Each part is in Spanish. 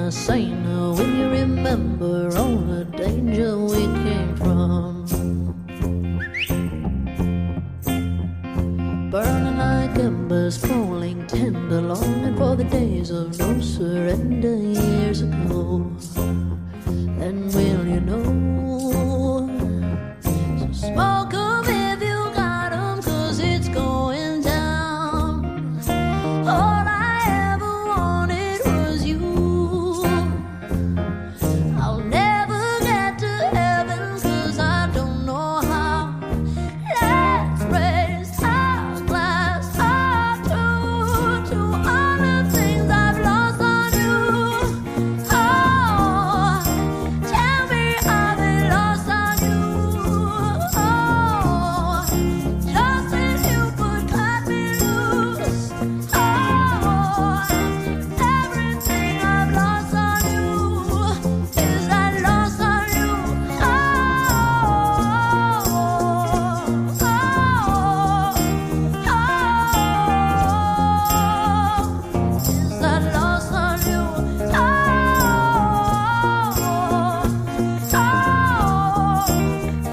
a sailor when you remember all the danger we came from. Burning like embers, falling tender, longing for the days of no surrender years ago. And will you know? So smoke 'em if you got 'em, 'cause it's going down. All I ever wanted was you. I'll never get to heaven 'cause I don't know how. Let's raise our glass up to all the things I've lost on you. Oh, tell me I've been lost on you. Oh, just as you could cut me loose. Oh, everything I've lost on you is that lost on you. Oh, is that lost on you?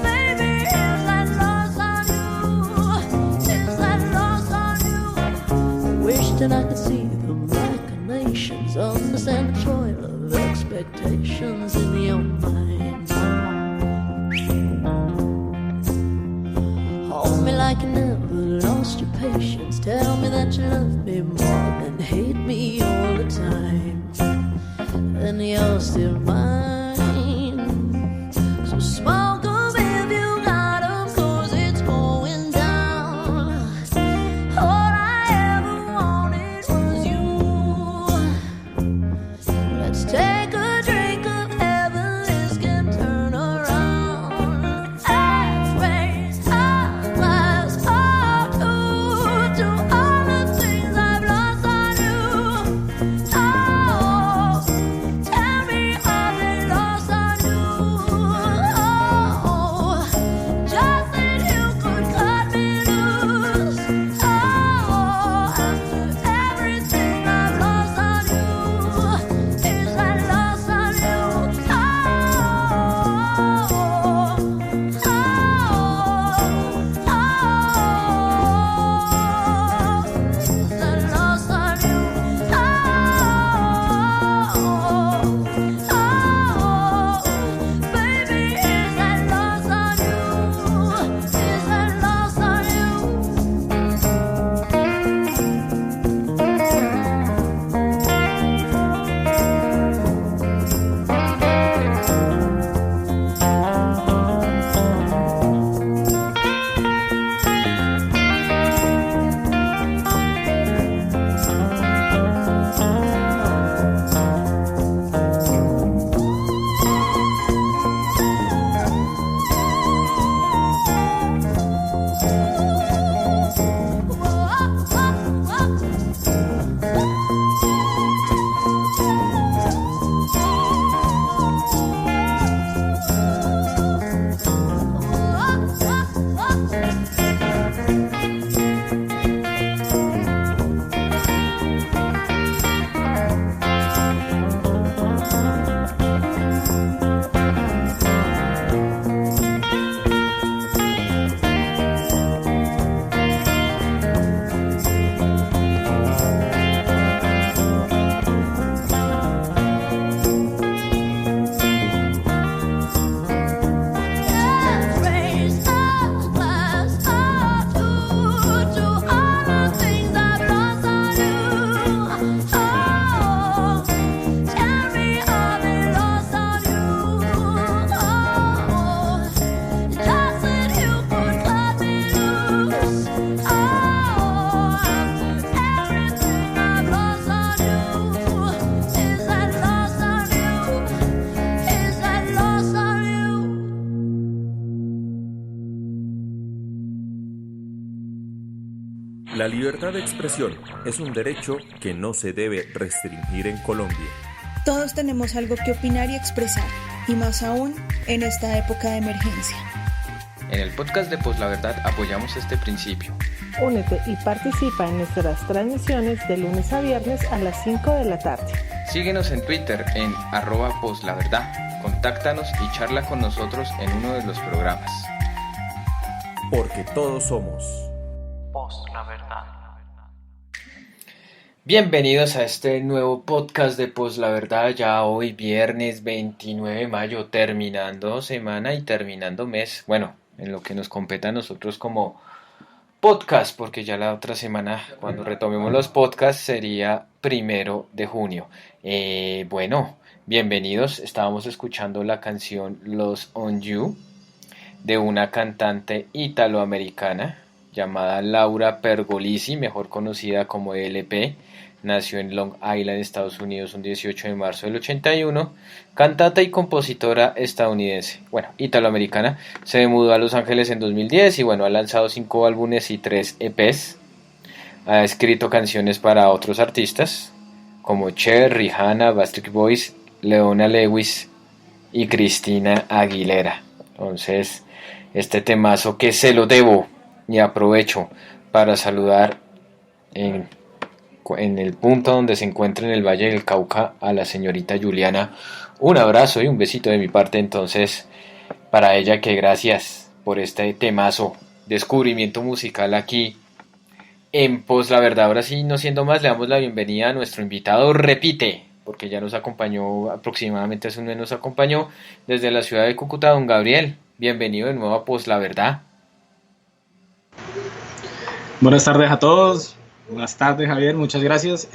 Baby, is that lost on you? Is that lost on you? Wish that I could see the machinations, understand the toil of expectations in your mind. Hold me like you never lost your patience. Tell me that you love me more than hate me all the time. And you're still mine. So smoke 'em if you got 'em, 'cause it's going down. All I ever wanted was you. Let's take a drink of heaven, this can turn around. Let's raise our glass up to all the things I've lost on you. Oh, tell me I've been lost on you. Oh, just as you could cut me loose. Oh, after everything I've lost on you, is that lost on you? Oh, is that lost on you? Baby, is that lost on you? Is that lost on you? Let's raise our glass up to all the things I've lost on you. Oh, tell me I've been lost on you. Oh, just as you could cut me loose. Oh, after everything I've lost on you, is that lost on you? Is that lost on you? La libertad de expresión es un derecho que no se debe restringir en Colombia. Todos tenemos algo que opinar y expresar, y más aún en esta época de emergencia. En el podcast de Pues la Verdad apoyamos este principio. Únete y participa en nuestras transmisiones de lunes a viernes a las 5 de la tarde. Síguenos en Twitter en @poslaverdad. Contáctanos y charla con nosotros en uno de los programas. Porque todos somos Pues la Verdad. Bienvenidos a este nuevo podcast de Pues la Verdad, ya hoy viernes 29 de mayo, terminando semana y terminando mes. Bueno, en lo que nos compete a nosotros como podcast, porque ya la otra semana, cuando retomemos los podcasts, sería 1 de junio. Bueno, bienvenidos. Estábamos escuchando la canción Lost on You de una cantante italoamericana llamada Laura Pergolisi, mejor conocida como LP. Nació en Long Island, Estados Unidos, un 18 de marzo del 81, cantante y compositora estadounidense, italoamericana. Se mudó a Los Ángeles en 2010 y ha lanzado 5 álbumes y 3 EPs. Ha escrito canciones para otros artistas como Cher, Rihanna, Backstreet Boys, Leona Lewis y Christina Aguilera. Entonces, este temazo que se lo debo y aprovecho para saludar en el punto donde se encuentra en el Valle del Cauca a la señorita Juliana. Un abrazo y un besito de mi parte entonces para ella, que gracias por este temazo, descubrimiento musical aquí en Pues la Verdad. Ahora sí, no siendo más, le damos la bienvenida a nuestro invitado. Repite, porque ya nos acompañó aproximadamente hace un mes, nos acompañó desde la ciudad de Cúcuta, don Gabriel. Bienvenido de nuevo a Pues la Verdad. Buenas tardes a todos. Buenas tardes, Javier, muchas gracias.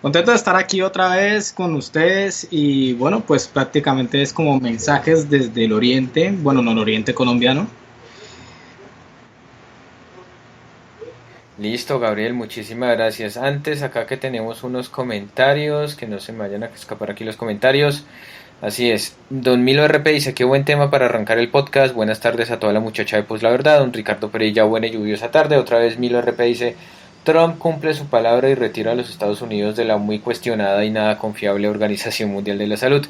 Contento de estar aquí otra vez con ustedes y pues prácticamente es como mensajes desde el oriente, no el oriente colombiano. Listo, Gabriel, muchísimas gracias. Antes, acá que tenemos unos comentarios, que no se me vayan a escapar aquí los comentarios. Así es, don Milo RP dice: qué buen tema para arrancar el podcast. Buenas tardes a toda la muchacha de Pues la Verdad. Don Ricardo Perilla: buena y lluviosa tarde. Otra vez Milo RP dice: Trump cumple su palabra y retira a los Estados Unidos de la muy cuestionada y nada confiable Organización Mundial de la Salud.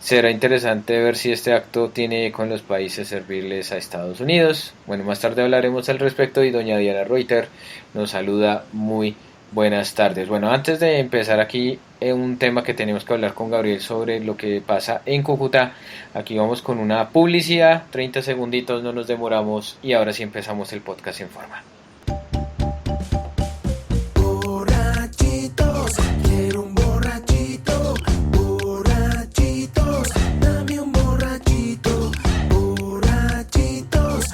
Será interesante ver si este acto tiene con los países servirles a Estados Unidos. Más tarde hablaremos al respecto. Y doña Diana Reuter nos saluda: muy buenas tardes. Antes de empezar aquí un tema que tenemos que hablar con Gabriel sobre lo que pasa en Cúcuta, aquí vamos con una publicidad, 30 segunditos, no nos demoramos y ahora sí empezamos el podcast en forma. Borrachitos, quiero un borrachito, borrachitos, dame un borrachito, borrachitos,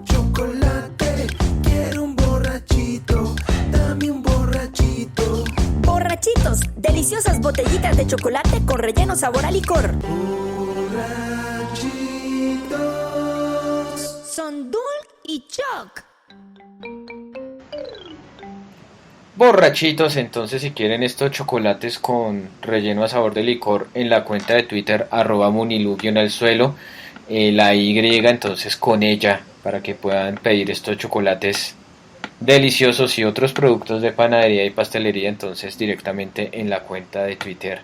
chocolate, quiero un borrachito, dame un borrachito. Borrachitos, deliciosas botellitas de chocolate con relleno sabor a licor. Borrachitos. Son Dul y Choc. Borrachitos, entonces si quieren estos chocolates con relleno a sabor de licor, en la cuenta de Twitter @munilu_al-suelo, la Y entonces con ella, para que puedan pedir estos chocolates deliciosos y otros productos de panadería y pastelería, entonces directamente en la cuenta de Twitter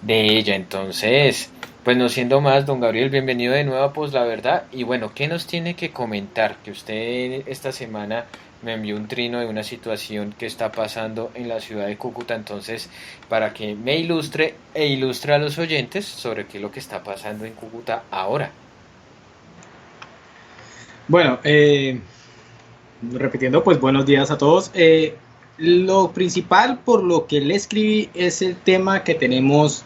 de ella. Entonces, no siendo más, don Gabriel, bienvenido de nuevo a Pues la Verdad. Y ¿qué nos tiene que comentar? Que usted esta semana me envió un trino de una situación que está pasando en la ciudad de Cúcuta, entonces para que me ilustre a los oyentes sobre qué es lo que está pasando en Cúcuta ahora. Repitiendo, buenos días a todos. Lo principal por lo que le escribí es el tema que tenemos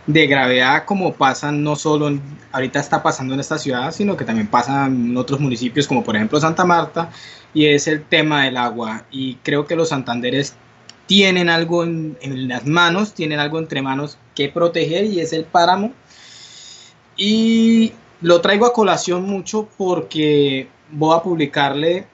de gravedad, como pasan no solo ahorita está pasando en esta ciudad, sino que también pasa en otros municipios como por ejemplo Santa Marta, y es el tema del agua. Y creo que los santanderes tienen algo en las manos, tienen algo entre manos que proteger, y es el páramo. Y lo traigo a colación mucho porque voy a publicarle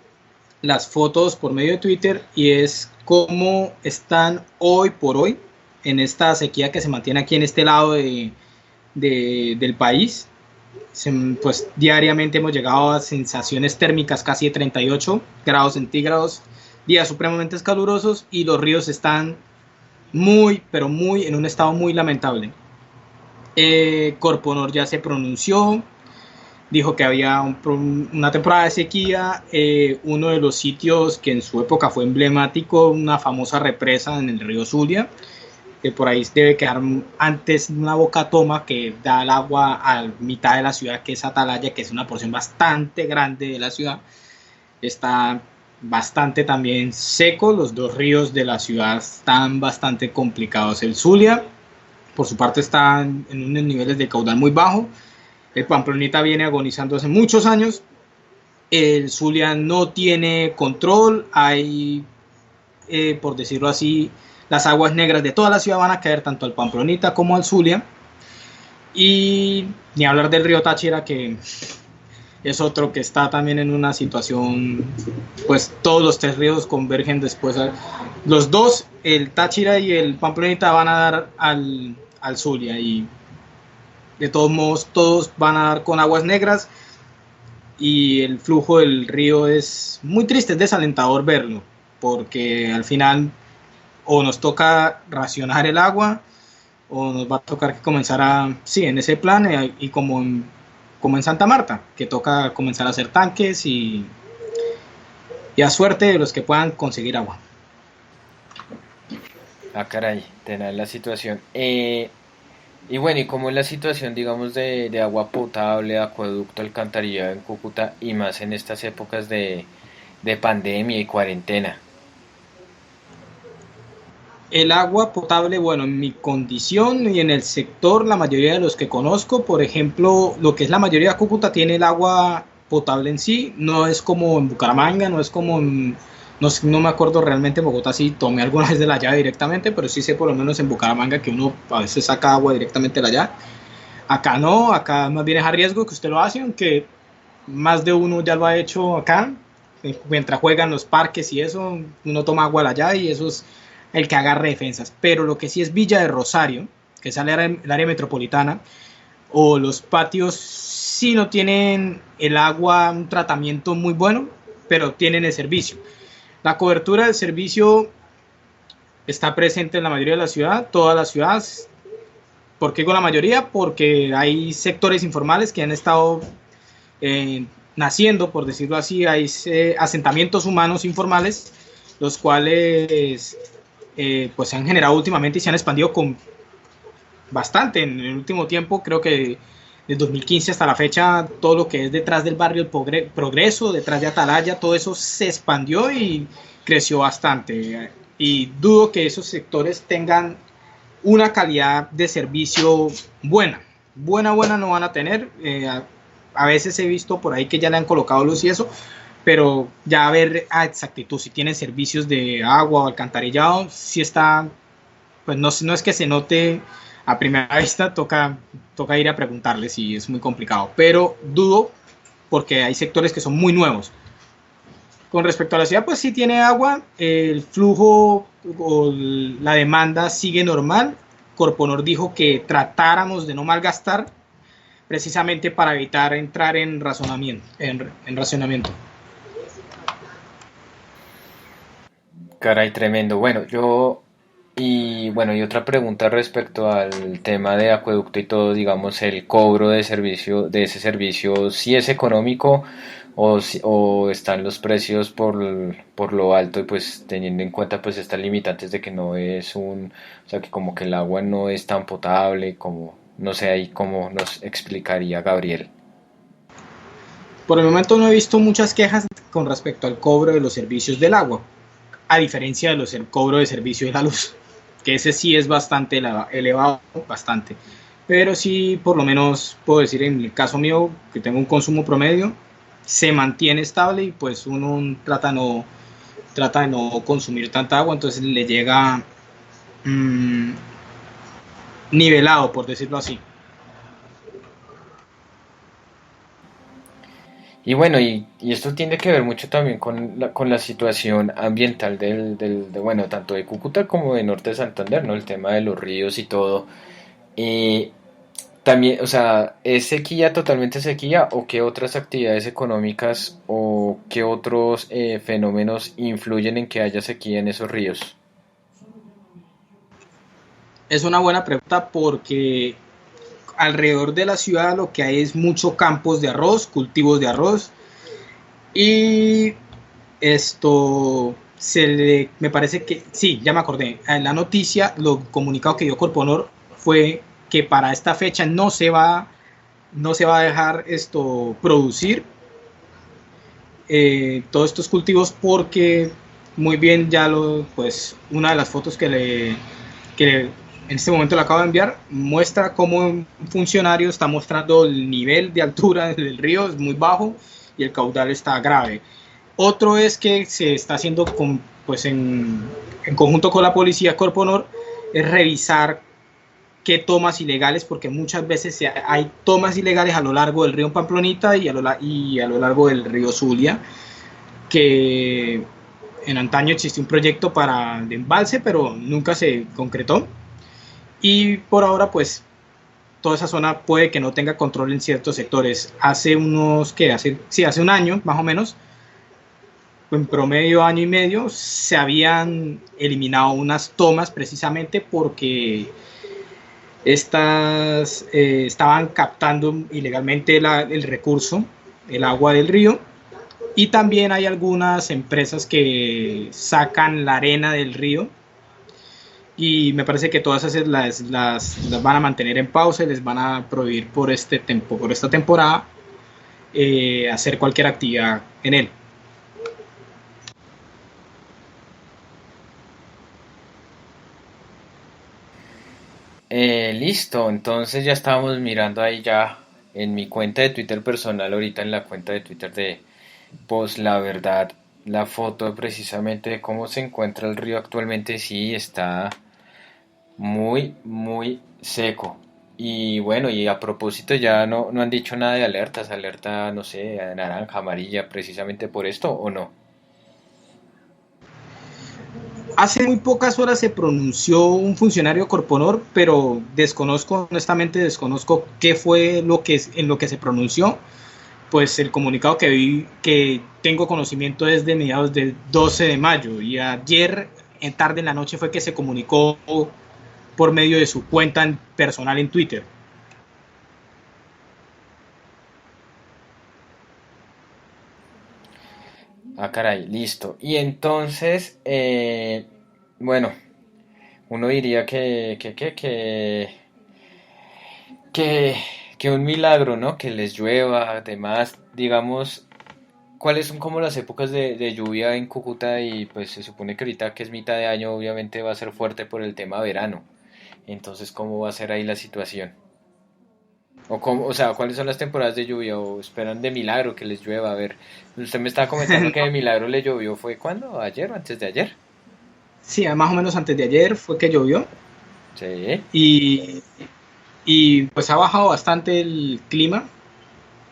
las fotos por medio de Twitter, y es cómo están hoy por hoy en esta sequía que se mantiene aquí en este lado del país. Diariamente hemos llegado a sensaciones térmicas casi de 38 grados centígrados, días supremamente calurosos, y los ríos están en un estado muy lamentable. Corponor ya se pronunció, dijo que había una temporada de sequía, uno de los sitios que en su época fue emblemático, una famosa represa en el río Zulia, que por ahí debe quedar antes una boca toma que da el agua a mitad de la ciudad, que es Atalaya, que es una porción bastante grande de la ciudad. Está bastante también seco, los dos ríos de la ciudad están bastante complicados. El Zulia, por su parte, está en unos niveles de caudal muy bajo. El Pamplonita viene agonizando hace muchos años. El Zulia no tiene control. Hay, por decirlo así, las aguas negras de toda la ciudad van a caer tanto al Pamplonita como al Zulia. Y ni hablar del río Táchira, que es otro que está también en una situación, pues todos los tres ríos convergen después. Los dos, el Táchira y el Pamplonita, van a dar al Zulia, y de todos modos todos van a dar con aguas negras, y el flujo del río es muy triste, es desalentador verlo, porque al final o nos toca racionar el agua o nos va a tocar que comenzar en ese plan, y como en Santa Marta, que toca comenzar a hacer tanques y a suerte de los que puedan conseguir agua. Ah, caray, tenaz la situación. Y bueno, ¿y cómo es la situación, digamos, de agua potable, de acueducto, alcantarillado en Cúcuta, y más en estas épocas de pandemia y cuarentena? El agua potable, bueno, en mi condición y en el sector, la mayoría de los que conozco, por ejemplo, lo que es la mayoría de Cúcuta tiene el agua potable en sí, no es como en Bucaramanga, no es como no me acuerdo realmente en Bogotá si tomé alguna vez de la llave directamente, pero sí sé por lo menos en Bucaramanga que uno a veces saca agua directamente de la llave. Acá no, acá más bien es a riesgo que usted lo hace, aunque más de uno ya lo ha hecho acá, mientras juegan los parques y eso, uno toma agua de la llave y eso es el que agarre defensas. Pero lo que sí es Villa de Rosario, que es el área metropolitana, o los patios, sí no tienen el agua un tratamiento muy bueno, pero tienen el servicio. La cobertura del servicio está presente en la mayoría de la ciudad, todas las ciudades. ¿Por qué con la mayoría? Porque hay sectores informales que han estado naciendo, por decirlo así, hay asentamientos humanos informales, los cuales pues se han generado últimamente y se han expandido con bastante en el último tiempo. Creo que de 2015 hasta la fecha, todo lo que es detrás del barrio El Progreso, detrás de Atalaya, todo eso se expandió y creció bastante. Y dudo que esos sectores tengan una calidad de servicio buena. Buena no van a tener. A veces he visto por ahí que ya le han colocado luz y eso, pero ya a ver a exactitud si tienen servicios de agua o alcantarillado, si está, pues no es que se note a primera vista, toca ir a preguntarles y es muy complicado, pero dudo porque hay sectores que son muy nuevos. Con respecto a la ciudad, pues sí tiene agua, el flujo o la demanda sigue normal. Corponor dijo que tratáramos de no malgastar precisamente para evitar entrar en racionamiento. Caray, tremendo. Y otra pregunta respecto al tema de acueducto y todo, digamos, el cobro de servicio, de ese servicio, ¿si es económico o están los precios por lo alto, y pues teniendo en cuenta pues estas limitantes de que no es o sea, que como que el agua no es tan potable, como, no sé, ahí cómo nos explicaría Gabriel? Por el momento no he visto muchas quejas con respecto al cobro de los servicios del agua, a diferencia de el cobro de servicio de la luz, que ese sí es bastante elevado, bastante. Pero sí, por lo menos puedo decir en el caso mío, que tengo un consumo promedio, se mantiene estable y pues uno trata de no consumir tanta agua, entonces le llega nivelado, por decirlo así. Y bueno, y esto tiene que ver mucho también con la situación ambiental bueno, tanto de Cúcuta como de Norte de Santander, ¿no? El tema de los ríos y todo. Y también, o sea, ¿es sequía, totalmente sequía, o qué otras actividades económicas o qué otros fenómenos influyen en que haya sequía en esos ríos? Es una buena pregunta porque alrededor de la ciudad lo que hay es muchos campos de arroz, cultivos de arroz, y me parece que, sí, ya me acordé, en la noticia, lo comunicado que dio Corponor fue que para esta fecha no se va a dejar producir todos estos cultivos, porque muy bien pues una de las fotos que en este momento le acabo de enviar muestra cómo un funcionario está mostrando el nivel de altura del río es muy bajo y el caudal está grave. Otro es que se está haciendo en conjunto con la policía Corponor, es revisar qué tomas ilegales, porque muchas veces hay tomas ilegales a lo largo del río Pamplonita y a lo largo del río Zulia, que en antaño existió un proyecto de embalse, pero nunca se concretó, y por ahora pues toda esa zona puede que no tenga control en ciertos sectores. Hace un año más o menos, en promedio año y medio, se habían eliminado unas tomas precisamente porque estas estaban captando ilegalmente el recurso, el agua del río, y también hay algunas empresas que sacan la arena del río, y me parece que todas esas las van a mantener en pausa y les van a prohibir por esta temporada hacer cualquier actividad en él. Listo, entonces ya estábamos mirando ahí ya en mi cuenta de Twitter personal, ahorita en la cuenta de Twitter de Post La Verdad, la foto precisamente de cómo se encuentra el río actualmente. Sí, está muy, muy seco. Y bueno, y a propósito, ya no han dicho nada de alertas, alerta, no sé, naranja, amarilla, precisamente por esto, ¿o no? Hace muy pocas horas se pronunció un funcionario Corponor, pero honestamente desconozco qué fue en lo que se pronunció. Pues el comunicado que tengo conocimiento es de mediados del 12 de mayo, y ayer tarde en la noche fue que se comunicó por medio de su cuenta personal en Twitter. Ah, caray, listo. Y entonces, bueno, uno diría que, que un milagro, ¿no? Que les llueva, además, digamos, ¿cuáles son como las épocas de lluvia en Cúcuta? Y pues se supone que ahorita que es mitad de año, obviamente va a ser fuerte por el tema verano. Entonces, ¿cómo va a ser ahí la situación? O sea, ¿cuáles son las temporadas de lluvia? ¿O esperan de milagro que les llueva? A ver, usted me estaba comentando que de milagro le llovió, ¿fue cuándo? ¿Ayer o antes de ayer? Sí, más o menos antes de ayer fue que llovió, Sí. y pues ha bajado bastante el clima.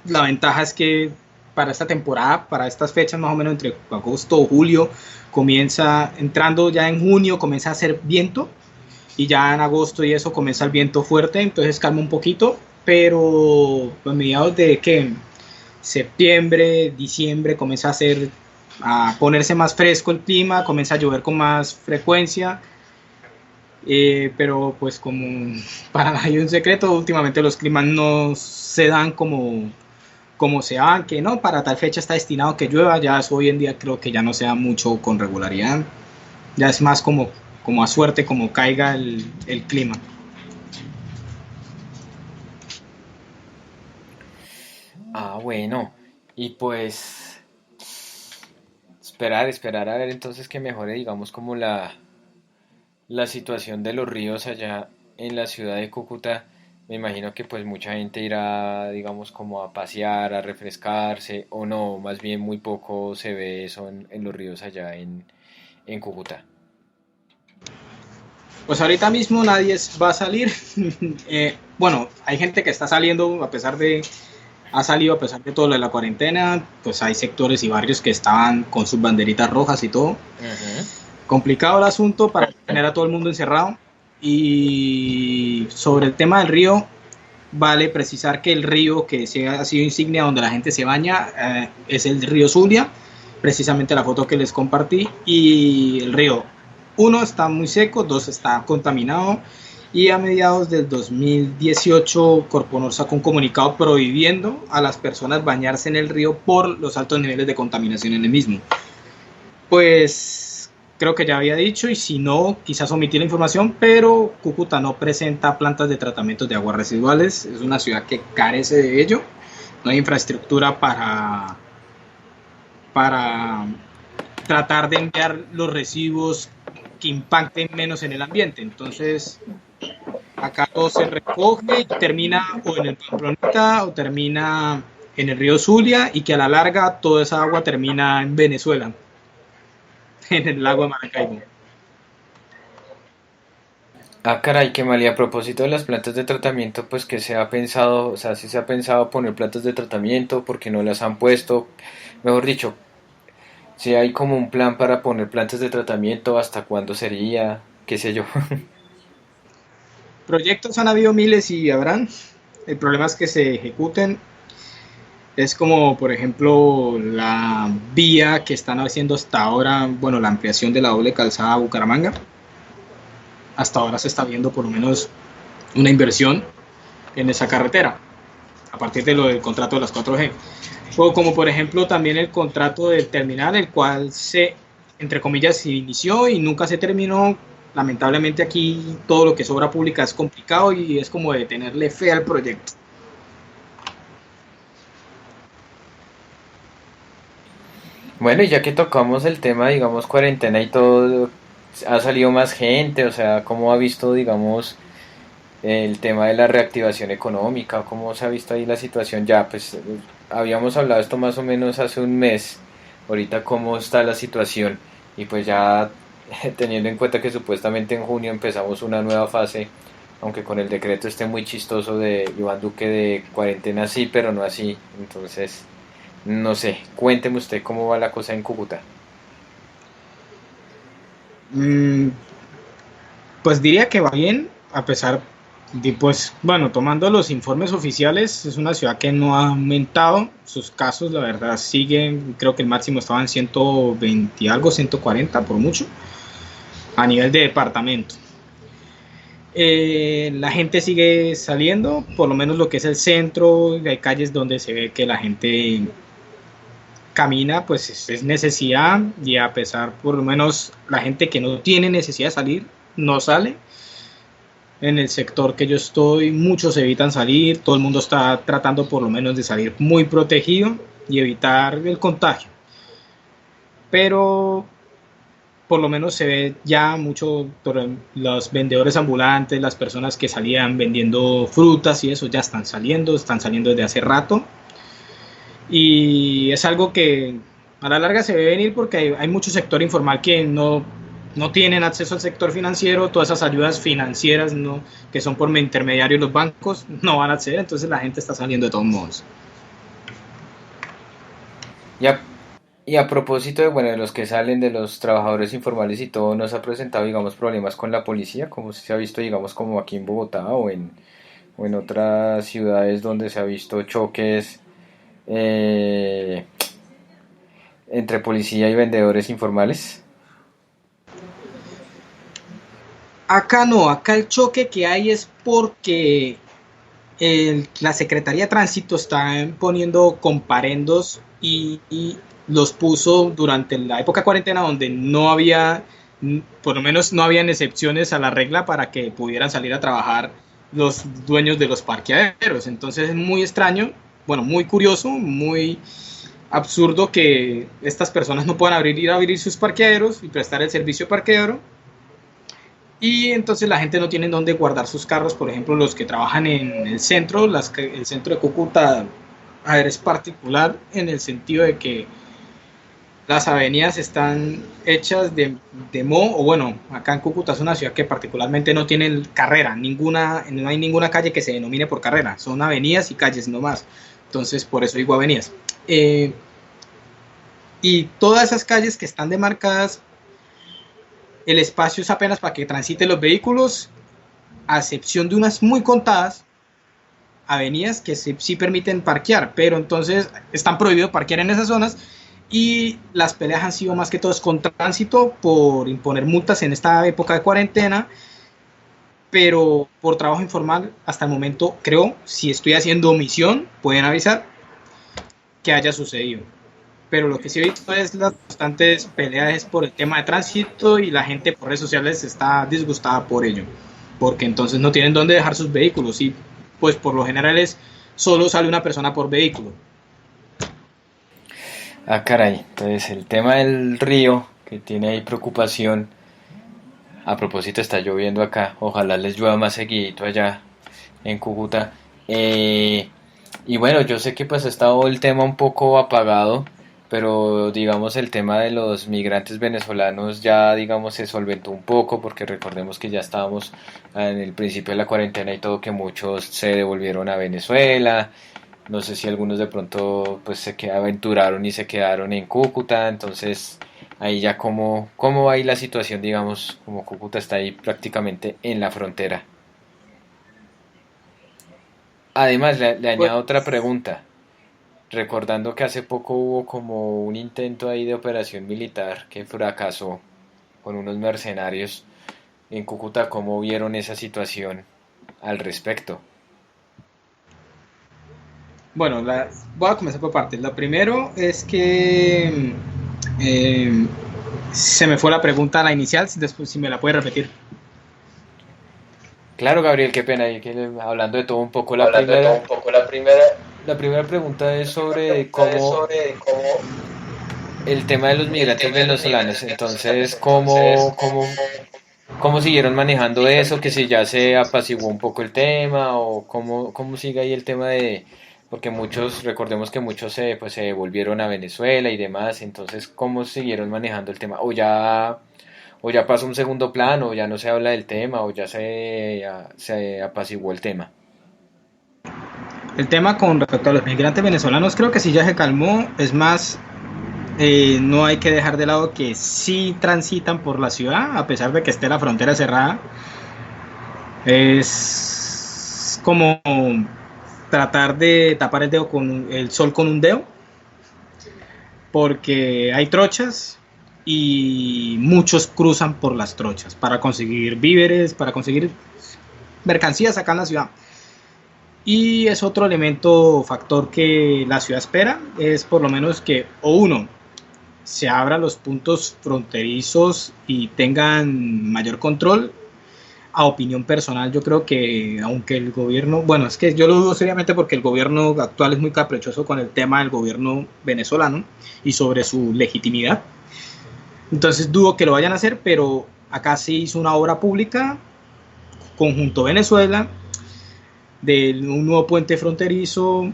La ventaja es que para esta temporada, para estas fechas más o menos entre agosto o julio, entrando ya en junio, comienza a hacer viento, y ya en agosto y eso comienza el viento fuerte, entonces calma un poquito, pero a mediados de septiembre, diciembre comienza a ponerse más fresco el clima, comienza a llover con más frecuencia, pero pues como para nadie un secreto, últimamente los climas no se dan como se dan, que no, para tal fecha está destinado que llueva. Ya hoy en día creo que ya no se da mucho con regularidad, ya es más como a suerte, como caiga el clima. Ah, bueno. Y pues esperar a ver entonces que mejore, digamos, como la situación de los ríos allá en la ciudad de Cúcuta. Me imagino que pues mucha gente irá, digamos, como a pasear, a refrescarse, o no, más bien muy poco se ve eso en los ríos allá en Cúcuta. Pues ahorita mismo nadie va a salir. Bueno, hay gente que está saliendo ha salido a pesar de todo lo de la cuarentena. Pues hay sectores y barrios que estaban con sus banderitas rojas y todo. Ujú. Complicado el asunto para tener a todo el mundo encerrado. Y sobre el tema del río, vale precisar que el río que ha sido insignia donde la gente se baña es el río Zulia, precisamente la foto que les compartí. Y el río, 1, está muy seco, 2, está contaminado, y a mediados del 2018 Corponor sacó un comunicado prohibiendo a las personas bañarse en el río por los altos niveles de contaminación en el mismo. Pues creo que ya había dicho, y si no, quizás omití la información, pero Cúcuta no presenta plantas de tratamiento de aguas residuales, es una ciudad que carece de ello, no hay infraestructura para tratar de enviar los residuos que impacten menos en el ambiente. Entonces, acá todo se recoge y termina o en el Pamplonita o termina en el río Zulia, y que a la larga toda esa agua termina en Venezuela, en el lago de Maracaibo. Ah, caray, qué mal. Y a propósito de las plantas de tratamiento, pues que se ha pensado, o sea, si se ha pensado poner plantas de tratamiento, porque no las han puesto, mejor dicho, si hay como un plan para poner plantas de tratamiento, hasta cuándo sería, qué sé yo. Proyectos han habido miles y habrán. El problema es que se ejecuten. Es como, por ejemplo, la vía que están haciendo hasta ahora, bueno, la ampliación de la doble calzada a Bucaramanga. Hasta ahora se está viendo por lo menos una inversión en esa carretera, a partir de lo del contrato de las 4G. O como por ejemplo también el contrato del terminal, el cual se, entre comillas, se inició y nunca se terminó. Lamentablemente aquí todo lo que es obra pública es complicado y es como de tenerle fe al proyecto. Bueno, y ya que tocamos el tema, digamos, cuarentena y todo, ha salido más gente, o sea, ¿cómo ha visto, digamos, el tema de la reactivación económica? ¿Cómo se ha visto ahí la situación? Ya, pues, habíamos hablado esto más o menos hace un mes, ahorita cómo está la situación, y pues ya teniendo en cuenta que supuestamente en junio empezamos una nueva fase, aunque con el decreto esté muy chistoso de Iván Duque de cuarentena sí, pero no así, entonces, no sé, cuénteme usted cómo va la cosa en Cúcuta. Mm, Pues diría que va bien, a pesar de, pues, bueno, tomando los informes oficiales, es una ciudad que no ha aumentado sus casos, la verdad siguen, creo que el máximo estaba en 120 y algo, 140 por mucho, a nivel de departamento. La gente sigue saliendo, por lo menos lo que es el centro, hay calles donde se ve que la gente camina, pues es necesidad, y a pesar, por lo menos la gente que no tiene necesidad de salir, no sale. En el sector que yo estoy, muchos evitan salir, todo el mundo está tratando por lo menos de salir muy protegido y evitar el contagio. Pero por lo menos se ve ya mucho, los vendedores ambulantes, las personas que salían vendiendo frutas y eso ya están saliendo desde hace rato. Y es algo que a la larga se ve venir porque hay mucho sector informal que no tienen acceso al sector financiero, todas esas ayudas financieras que son por intermediarios los bancos no van a acceder, entonces la gente está saliendo de todos modos. Y a, y a propósito de, bueno, de los que salen, de los trabajadores informales y todo, ¿nos ha presentado, digamos, problemas con la policía, como se ha visto, digamos, como aquí en Bogotá o en otras ciudades donde se ha visto choques eh, entre policía y vendedores informales? Acá no, acá el choque que hay es porque la Secretaría de Tránsito está poniendo comparendos y los puso durante la época de cuarentena donde no había, por lo menos no habían excepciones a la regla para que pudieran salir a trabajar los dueños de los parqueaderos. Entonces es muy extraño, bueno, muy curioso, muy absurdo que estas personas no puedan ir a abrir sus parqueaderos y prestar el servicio de parqueadero. Y entonces la gente no tiene dónde guardar sus carros, por ejemplo, los que trabajan en el centro, el centro de Cúcuta, a ver, es particular en el sentido de que las avenidas están hechas de moho, o bueno, acá en Cúcuta es una ciudad que particularmente no tiene carrera, no hay ninguna calle que se denomine por carrera, son avenidas y calles nomás, entonces por eso digo avenidas. Y todas esas calles que están demarcadas, el espacio es apenas para que transiten los vehículos, a excepción de unas muy contadas avenidas que sí permiten parquear, pero entonces están prohibidos parquear en esas zonas y las peleas han sido más que todo con tránsito por imponer multas en esta época de cuarentena pero por trabajo informal, hasta el momento, creo, si estoy haciendo omisión, pueden avisar que haya sucedido. Pero lo que sí he visto es las constantes peleas por el tema de tránsito y la gente por redes sociales está disgustada por ello, porque entonces no tienen dónde dejar sus vehículos y pues por lo general es solo sale una persona por vehículo. Ah, caray, entonces el tema del río, que tiene ahí preocupación. A propósito, está lloviendo acá, ojalá les llueva más seguidito allá en Cúcuta. Y bueno, yo sé que pues ha estado el tema un poco apagado, pero digamos el tema de los migrantes venezolanos ya digamos se solventó un poco, porque recordemos que ya estábamos en el principio de la cuarentena y todo, que muchos se devolvieron a Venezuela. No sé si algunos de pronto pues aventuraron y se quedaron en Cúcuta, entonces ahí ya cómo va ahí la situación, digamos, como Cúcuta está ahí prácticamente en la frontera. Además, le Pues, añado otra pregunta, recordando que hace poco hubo como un intento ahí de operación militar que fracasó con unos mercenarios en Cúcuta. ¿Cómo vieron esa situación al respecto? bueno, voy a comenzar por partes. Lo primero es que eh, se me fue la pregunta, la inicial, después si me la puede repetir. Claro, Gabriel, qué pena, y que hablando de todo un poco, la primera pregunta es sobre el tema de los migrantes venezolanos. Entonces, cómo siguieron manejando eso, que si ya se apaciguó un poco el tema, o cómo sigue ahí el tema de, porque muchos, recordemos que muchos pues, se volvieron a Venezuela y demás. Entonces, ¿cómo siguieron manejando el tema? O ya pasó un segundo plano, o ya no se habla del tema, o ya se apaciguó el tema. El tema con respecto a los migrantes venezolanos creo que sí ya se calmó. Es más, no hay que dejar de lado que sí transitan por la ciudad, a pesar de que esté la frontera cerrada. Es como tratar de tapar el dedo con el sol con un dedo, porque hay trochas y muchos cruzan por las trochas para conseguir víveres, para conseguir mercancías acá en la ciudad. Y es otro elemento, factor que la ciudad espera, es por lo menos que, o uno, se abran los puntos fronterizos y tengan mayor control. A opinión personal, yo creo que aunque el gobierno, bueno, es que yo lo dudo seriamente porque el gobierno actual es muy caprichoso con el tema del gobierno venezolano y sobre su legitimidad. Entonces dudo que lo vayan a hacer, pero acá se hizo una obra pública, Conjunto Venezuela, de un nuevo puente fronterizo,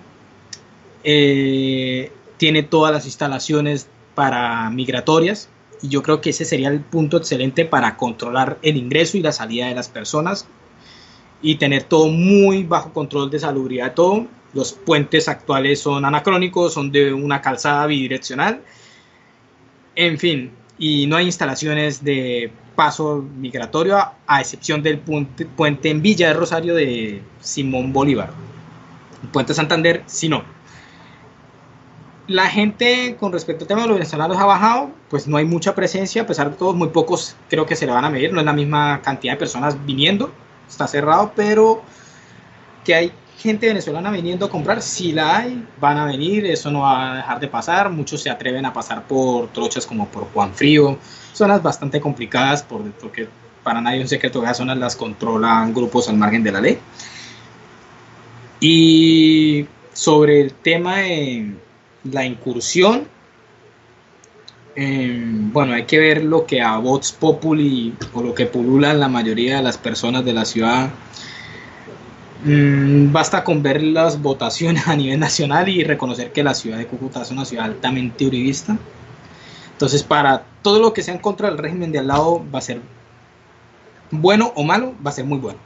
tiene todas las instalaciones para migratorias, y yo creo que ese sería el punto excelente para controlar el ingreso y la salida de las personas y tener todo muy bajo control de salubridad. Todo, los puentes actuales son anacrónicos, son de una calzada bidireccional, en fin, y no hay instalaciones de paso migratorio a excepción del puente en Villa de Rosario de Simón Bolívar. El puente Santander, sí no. La gente con respecto al tema de los venezolanos ha bajado, pues no hay mucha presencia, a pesar de todo, muy pocos creo que se le van a medir, no es la misma cantidad de personas viniendo, está cerrado, pero que hay gente venezolana viniendo a comprar, sí la hay, van a venir, eso no va a dejar de pasar, muchos se atreven a pasar por trochas como por Juan Frío, zonas bastante complicadas porque para nadie es un secreto que esas zonas las controlan grupos al margen de la ley. Y sobre el tema de la incursión, bueno, hay que ver lo que a Vox Populi o lo que pululan la mayoría de las personas de la ciudad. Basta con ver las votaciones a nivel nacional y reconocer que la ciudad de Cúcuta es una ciudad altamente uribista. Entonces, para todo lo que sea en contra del régimen de al lado va a ser bueno o malo, va a ser muy bueno.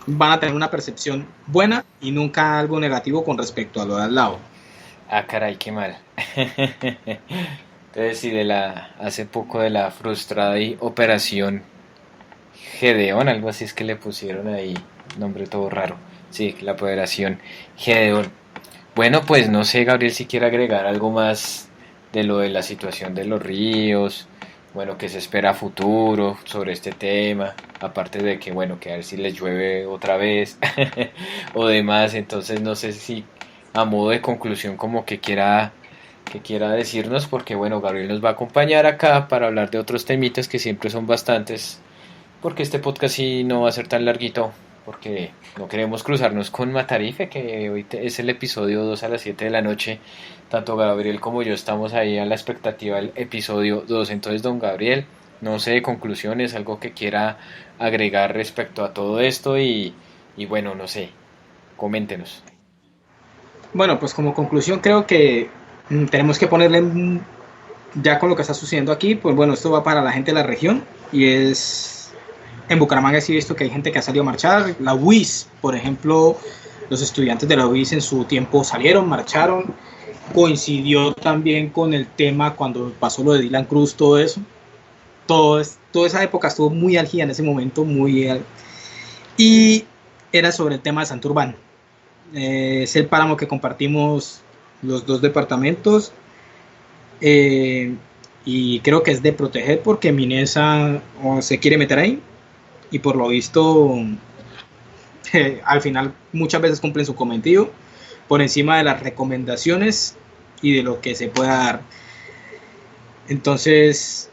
Van a tener una percepción buena y nunca algo negativo con respecto a lo de al lado. Ah, caray, qué mal. Entonces, sí, hace poco de la frustrada y operación Gedeón, algo así es que le pusieron ahí, nombre todo raro. Sí, la operación Gedeón. Bueno, pues no sé, Gabriel, si quiere agregar algo más de lo de la situación de los ríos, bueno, qué se espera a futuro sobre este tema, aparte de que, bueno, que a ver si les llueve otra vez o demás. Entonces no sé si a modo de conclusión como que quiera decirnos, porque bueno, Gabriel nos va a acompañar acá para hablar de otros temitas que siempre son bastantes, porque este podcast sí no va a ser tan larguito, porque no queremos cruzarnos con Matarife, que hoy es el episodio 2 a las 7 de la noche. Tanto Gabriel como yo estamos ahí a la expectativa del episodio 2. Entonces, don Gabriel, no sé, conclusiones, algo que quiera agregar respecto a todo esto y bueno, no sé, coméntenos. Bueno, pues como conclusión creo que tenemos que ponerle, ya con lo que está sucediendo aquí, pues bueno, esto va para la gente de la región y es, en Bucaramanga sí he visto que hay gente que ha salido a marchar, la UIS, por ejemplo, los estudiantes de la UIS en su tiempo salieron, marcharon, coincidió también con el tema cuando pasó lo de Dylan Cruz, todo eso, toda esa época estuvo muy álgida en ese momento, y era sobre el tema de Santurbán. Es el páramo que compartimos los dos departamentos, y creo que es de proteger porque Minesa se quiere meter ahí y por lo visto al final muchas veces cumplen su cometido por encima de las recomendaciones y de lo que se pueda dar. Entonces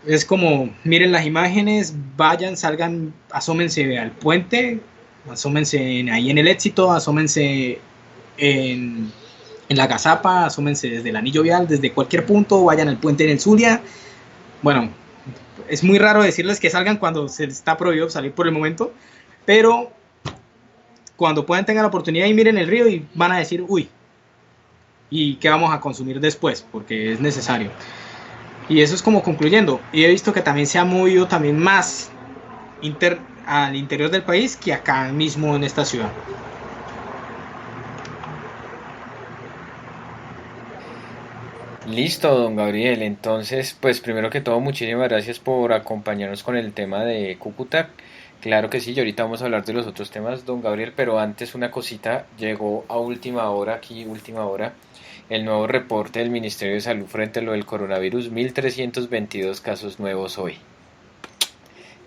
es como, miren las imágenes, vayan, salgan, asómense al puente, asómense ahí en el Éxito, asómense en la Gazapa, asómense desde el Anillo Vial, desde cualquier punto, vayan al puente en el Zulia. Bueno, es muy raro decirles que salgan cuando se está prohibido salir por el momento, pero cuando puedan, tengan la oportunidad y miren el río y van a decir, uy, ¿y qué vamos a consumir después? Porque es necesario. Y eso es como concluyendo. Y he visto que también se ha movido también más al interior del país que acá mismo en esta ciudad. Listo, don Gabriel. Entonces, pues primero que todo, muchísimas gracias por acompañarnos con el tema de Cúcuta. Claro que sí, y ahorita vamos a hablar de los otros temas, don Gabriel, pero antes una cosita, llegó a última hora, el nuevo reporte del Ministerio de Salud frente a lo del coronavirus, 1.322 casos nuevos hoy.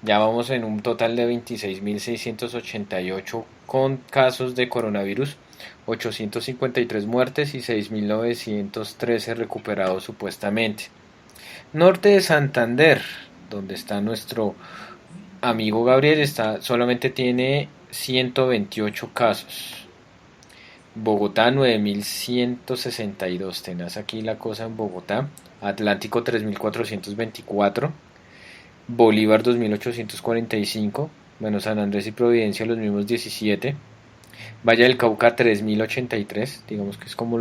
Ya vamos en un total de 26.688 con casos de coronavirus, 853 muertes y 6.913 recuperados supuestamente. Norte de Santander, donde está nuestro amigo Gabriel, solamente tiene 128 casos. Bogotá 9.162, tenés aquí la cosa en Bogotá. Atlántico 3.424, Bolívar 2.845, bueno, San Andrés y Providencia los mismos 17, Valle del Cauca 3.083, digamos que es como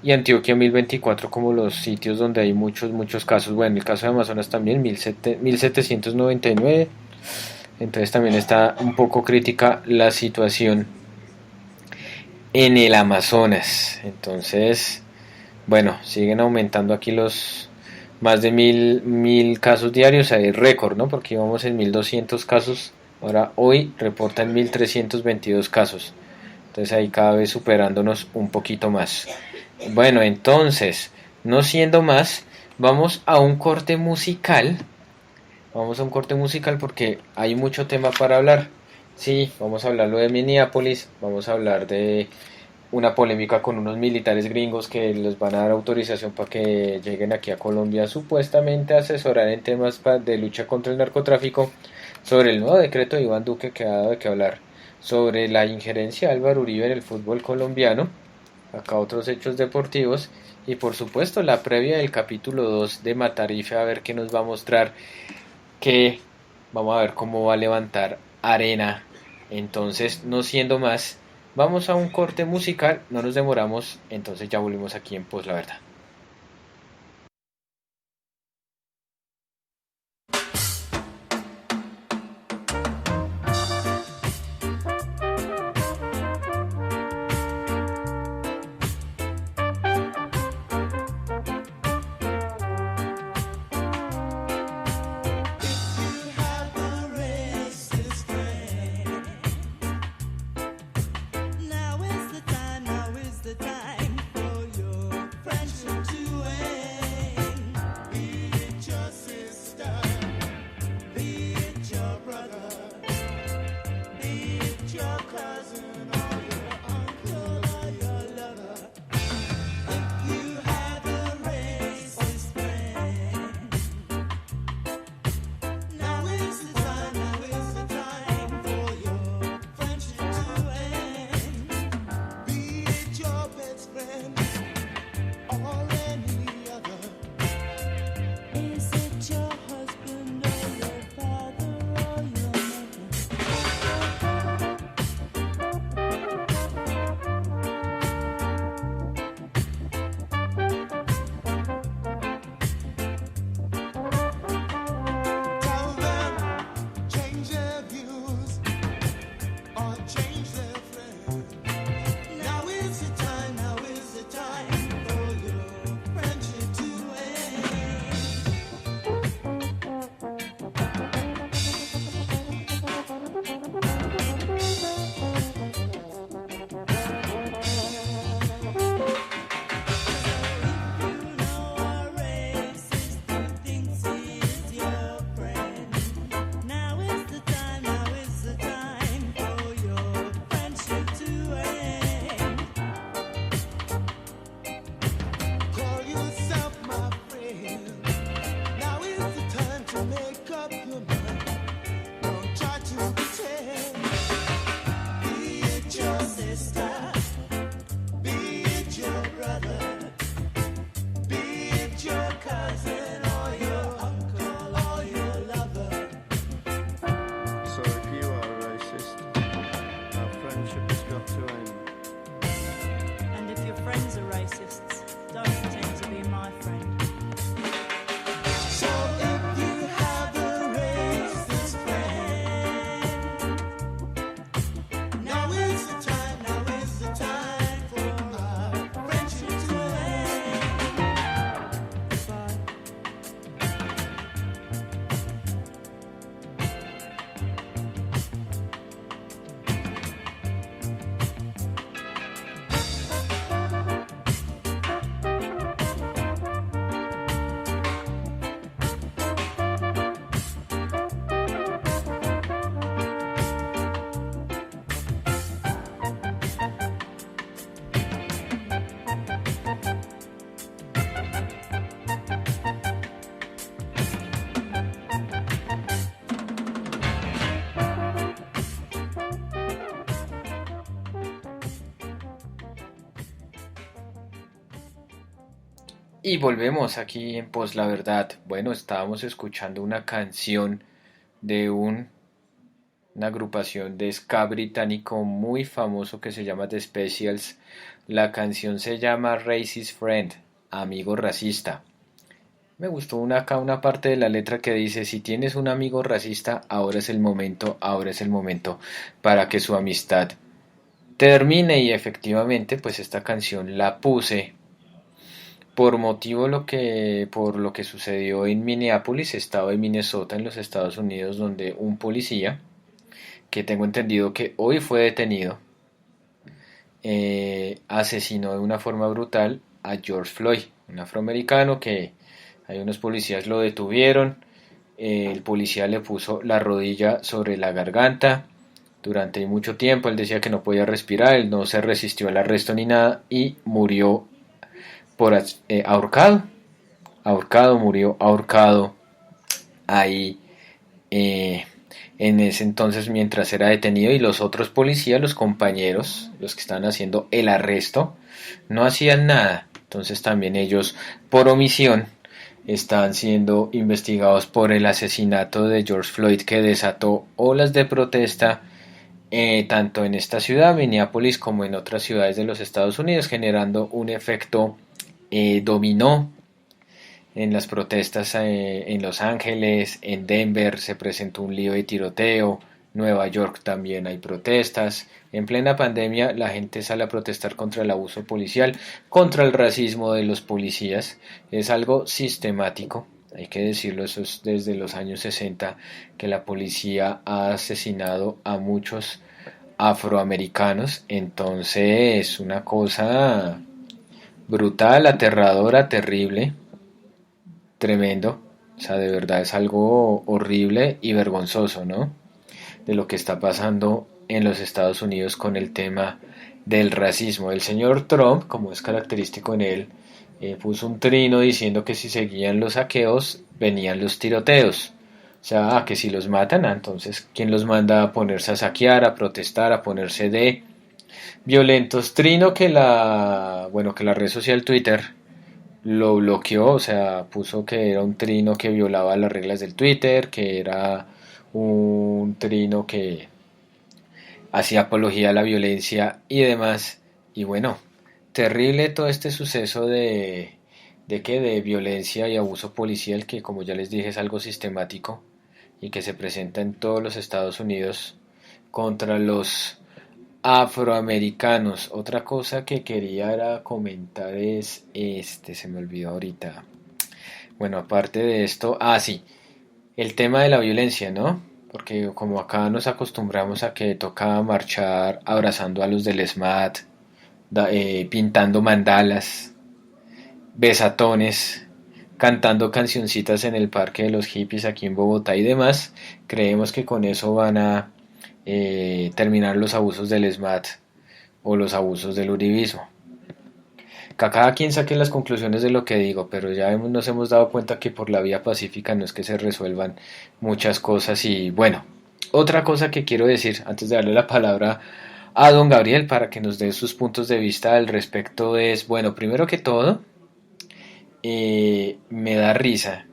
y Antioquia 1.024 como los sitios donde hay muchos casos. Bueno, el caso de Amazonas también 1.799, entonces también está un poco crítica la situación en el Amazonas. Entonces, bueno, siguen aumentando aquí los más de mil casos diarios, hay récord, ¿no? Porque íbamos en 1.200 casos, ahora hoy reportan 1.322 casos, entonces ahí cada vez superándonos un poquito más. Bueno, entonces, no siendo más, vamos a un corte musical porque hay mucho tema para hablar. Sí, vamos a hablarlo de Minneapolis, vamos a hablar de una polémica con unos militares gringos que les van a dar autorización para que lleguen aquí a Colombia supuestamente a asesorar en temas de lucha contra el narcotráfico, sobre el nuevo decreto de Iván Duque que ha dado de qué hablar, sobre la injerencia de Álvaro Uribe en el fútbol colombiano, acá otros hechos deportivos y por supuesto la previa del capítulo 2 de Matarife, a ver qué nos va a mostrar, que vamos a ver cómo va a levantar arena. Entonces, no siendo más, vamos a un corte musical, no nos demoramos, entonces ya volvemos aquí en Pues la Verdad. Now is the time for your friendship. Y volvemos aquí en Pos la Verdad. Bueno, estábamos escuchando una canción de una agrupación de ska británico muy famoso que se llama The Specials. La canción se llama Racist Friend, amigo racista. Me gustó acá una parte de la letra que dice, si tienes un amigo racista, ahora es el momento para que su amistad termine. Y efectivamente, pues esta canción la puse por lo que sucedió en Minneapolis, estado de Minnesota, en los Estados Unidos, donde un policía, que tengo entendido que hoy fue detenido, asesinó de una forma brutal a George Floyd, un afroamericano que hay unos policías lo detuvieron, el policía le puso la rodilla sobre la garganta durante mucho tiempo, él decía que no podía respirar, él no se resistió al arresto ni nada y murió murió ahorcado ahí en ese entonces mientras era detenido y los otros policías, los compañeros, los que estaban haciendo el arresto, no hacían nada. Entonces también ellos por omisión están siendo investigados por el asesinato de George Floyd que desató olas de protesta tanto en esta ciudad, Minneapolis, como en otras ciudades de los Estados Unidos, generando un efecto dominó en las protestas en Los Ángeles, en Denver se presentó un lío de tiroteo, Nueva York también hay protestas. En plena pandemia la gente sale a protestar contra el abuso policial, contra el racismo de los policías. Es algo sistemático, hay que decirlo, eso es desde los años 60 que la policía ha asesinado a muchos afroamericanos. Entonces es una cosa brutal, aterradora, terrible, tremendo. O sea, de verdad es algo horrible y vergonzoso, ¿no? De lo que está pasando en los Estados Unidos con el tema del racismo. El señor Trump, como es característico en él, puso un trino diciendo que si seguían los saqueos, venían los tiroteos. O sea, que si los matan, entonces, ¿quién los manda a ponerse a saquear, a protestar, a ponerse de violentos? Trino que la red social Twitter lo bloqueó, o sea, puso que era un trino que violaba las reglas del Twitter, que era un trino que hacía apología a la violencia y demás. Y bueno, terrible todo este suceso de violencia y abuso policial que, como ya les dije, es algo sistemático y que se presenta en todos los Estados Unidos contra los afroamericanos. Otra cosa que quería era comentar es se me olvidó ahorita. Bueno, aparte de esto, sí, el tema de la violencia, ¿no? Porque como acá nos acostumbramos a que toca marchar abrazando a los del SMAT, pintando mandalas, besatones, cantando cancioncitas en el Parque de los Hippies aquí en Bogotá y demás, creemos que con eso van a terminar los abusos del SMAT o los abusos del uribismo. Que cada quien saque las conclusiones de lo que digo, pero ya nos hemos dado cuenta que por la vía pacífica no es que se resuelvan muchas cosas. Y bueno, otra cosa que quiero decir antes de darle la palabra a don Gabriel para que nos dé sus puntos de vista al respecto es, bueno, primero que todo, me da risa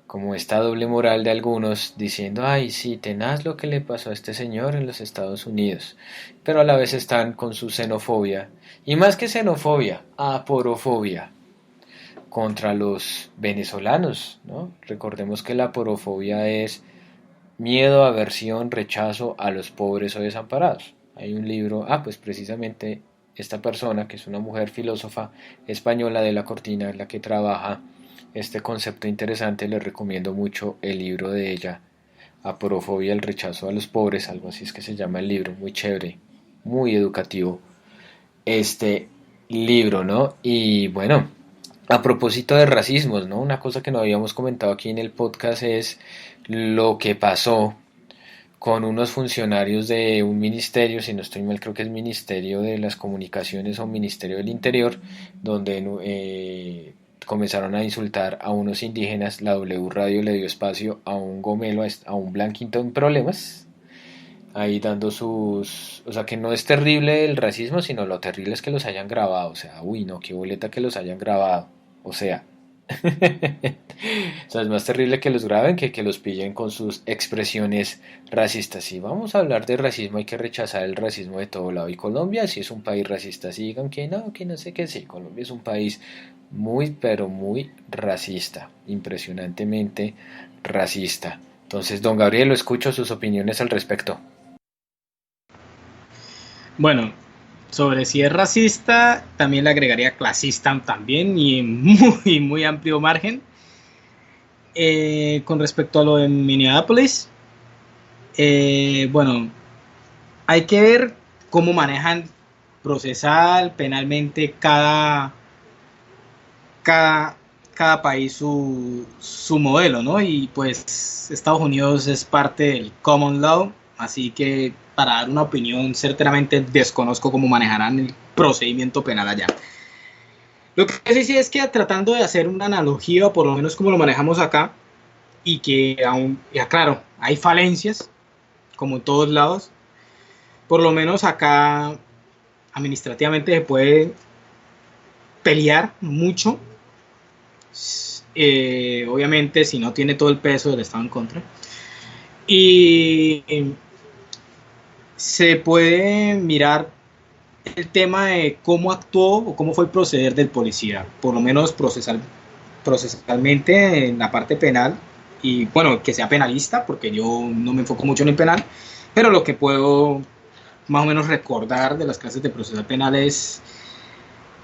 como esta doble moral de algunos diciendo, ay, sí, tenaz lo que le pasó a este señor en los Estados Unidos, pero a la vez están con su xenofobia, y más que xenofobia, aporofobia, contra los venezolanos, ¿no? Recordemos que la aporofobia es miedo, aversión, rechazo a los pobres o desamparados. Hay un libro, pues precisamente esta persona, que es una mujer filósofa española de la Cortina, en la que trabaja este concepto interesante, les recomiendo mucho el libro de ella, Aporofobia, el rechazo a los pobres, algo así es que se llama el libro, muy chévere, muy educativo este libro, ¿no? Y bueno, a propósito de racismos, ¿no? Una cosa que no habíamos comentado aquí en el podcast es lo que pasó con unos funcionarios de un ministerio, si no estoy mal creo que es Ministerio de las Comunicaciones o Ministerio del Interior, donde comenzaron a insultar a unos indígenas. La W Radio le dio espacio a un gomelo, a un blanquito en problemas, ahí dando sus... O sea, que no es terrible el racismo, sino lo terrible es que los hayan grabado. O sea, uy, no, qué boleta que los hayan grabado. O sea, o sea, es más terrible que los graben que los pillen con sus expresiones racistas. Si vamos a hablar de racismo, hay que rechazar el racismo de todo lado. Y Colombia sí es un país racista. Si digan que no sé qué, sí, Colombia es un país muy, pero muy racista. Impresionantemente racista. Entonces, don Gabriel, lo escucho sus opiniones al respecto. Bueno, sobre si es racista, también le agregaría clasista también y en muy, muy amplio margen. Con respecto a lo de Minneapolis, bueno, hay que ver cómo manejan procesal, penalmente cada, cada país su modelo, ¿no? Y pues Estados Unidos es parte del common law, así que para dar una opinión certeramente desconozco cómo manejarán el procedimiento penal allá. Lo que sí es que tratando de hacer una analogía, o por lo menos como lo manejamos acá, y que aún, ya claro, hay falencias, como en todos lados, por lo menos acá administrativamente se puede pelear mucho, obviamente si no tiene todo el peso del Estado en contra, y se puede mirar el tema de cómo actuó o cómo fue el proceder del policía, por lo menos procesalmente en la parte penal, y bueno, que sea penalista, porque yo no me enfoco mucho en el penal, pero lo que puedo más o menos recordar de las clases de procesal penal es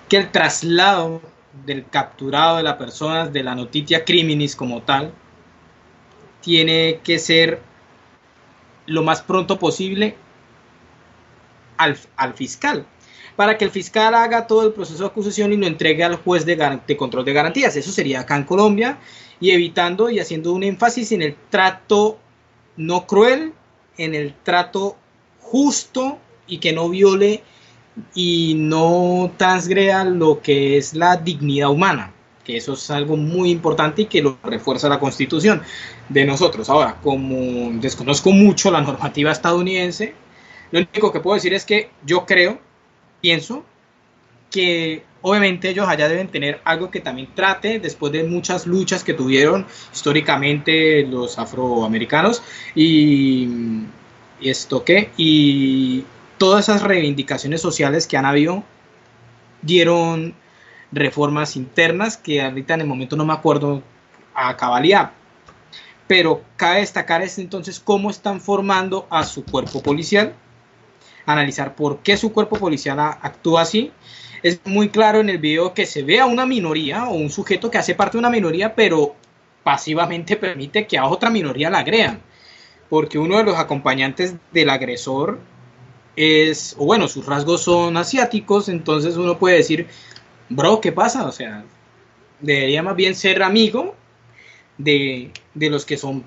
que el traslado del capturado de la persona, de la notitia criminis como tal, tiene que ser lo más pronto posible al fiscal, para que el fiscal haga todo el proceso de acusación y lo entregue al juez de control de garantías. Eso sería acá en Colombia, y evitando y haciendo un énfasis en el trato no cruel, en el trato justo y que no viole y no transgreda lo que es la dignidad humana, que eso es algo muy importante y que lo refuerza la Constitución de nosotros. Ahora, como desconozco mucho la normativa estadounidense, lo único que puedo decir es que yo pienso que obviamente ellos allá deben tener algo que también trate, después de muchas luchas que tuvieron históricamente los afroamericanos y todas esas reivindicaciones sociales que han habido, dieron reformas internas que ahorita en el momento no me acuerdo a cabalidad, pero cabe destacar es entonces cómo están formando a su cuerpo policial, analizar por qué su cuerpo policial actúa así. Es muy claro en el video que se ve a una minoría o un sujeto que hace parte de una minoría, pero pasivamente permite que a otra minoría la agredan, porque uno de los acompañantes del agresor sus rasgos son asiáticos, entonces uno puede decir, bro, ¿qué pasa? O sea, debería más bien ser amigo de los que son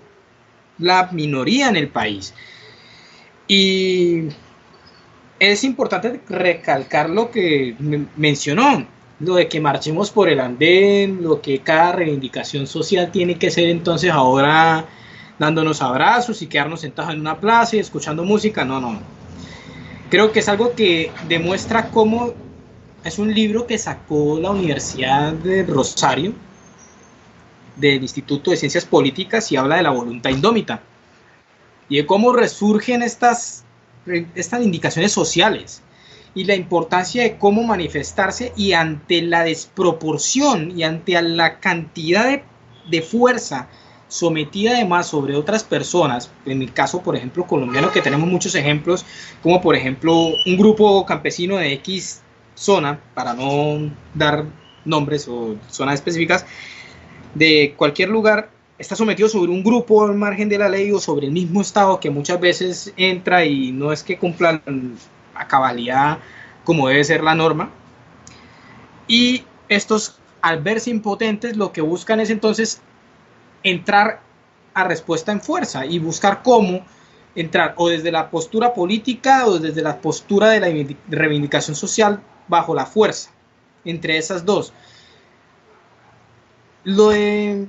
la minoría en el país. Y es importante recalcar lo que mencionó, lo de que marchemos por el andén, lo que cada reivindicación social tiene que ser entonces ahora dándonos abrazos y quedarnos sentados en una plaza y escuchando música. No. Creo que es algo que demuestra cómo es un libro que sacó la Universidad de Rosario, del Instituto de Ciencias Políticas, y habla de la voluntad indómita y de cómo resurgen estas indicaciones sociales y la importancia de cómo manifestarse, y ante la desproporción y ante la cantidad de fuerza sometida además sobre otras personas, en el caso por ejemplo colombiano, que tenemos muchos ejemplos, como por ejemplo un grupo campesino de X zona, para no dar nombres o zonas específicas, de cualquier lugar, está sometido sobre un grupo al margen de la ley o sobre el mismo Estado, que muchas veces entra y no es que cumpla a cabalidad como debe ser la norma, y estos, al verse impotentes, lo que buscan es entonces entrar a respuesta en fuerza y buscar cómo entrar o desde la postura política o desde la postura de la reivindicación social bajo la fuerza, entre esas dos. Lo de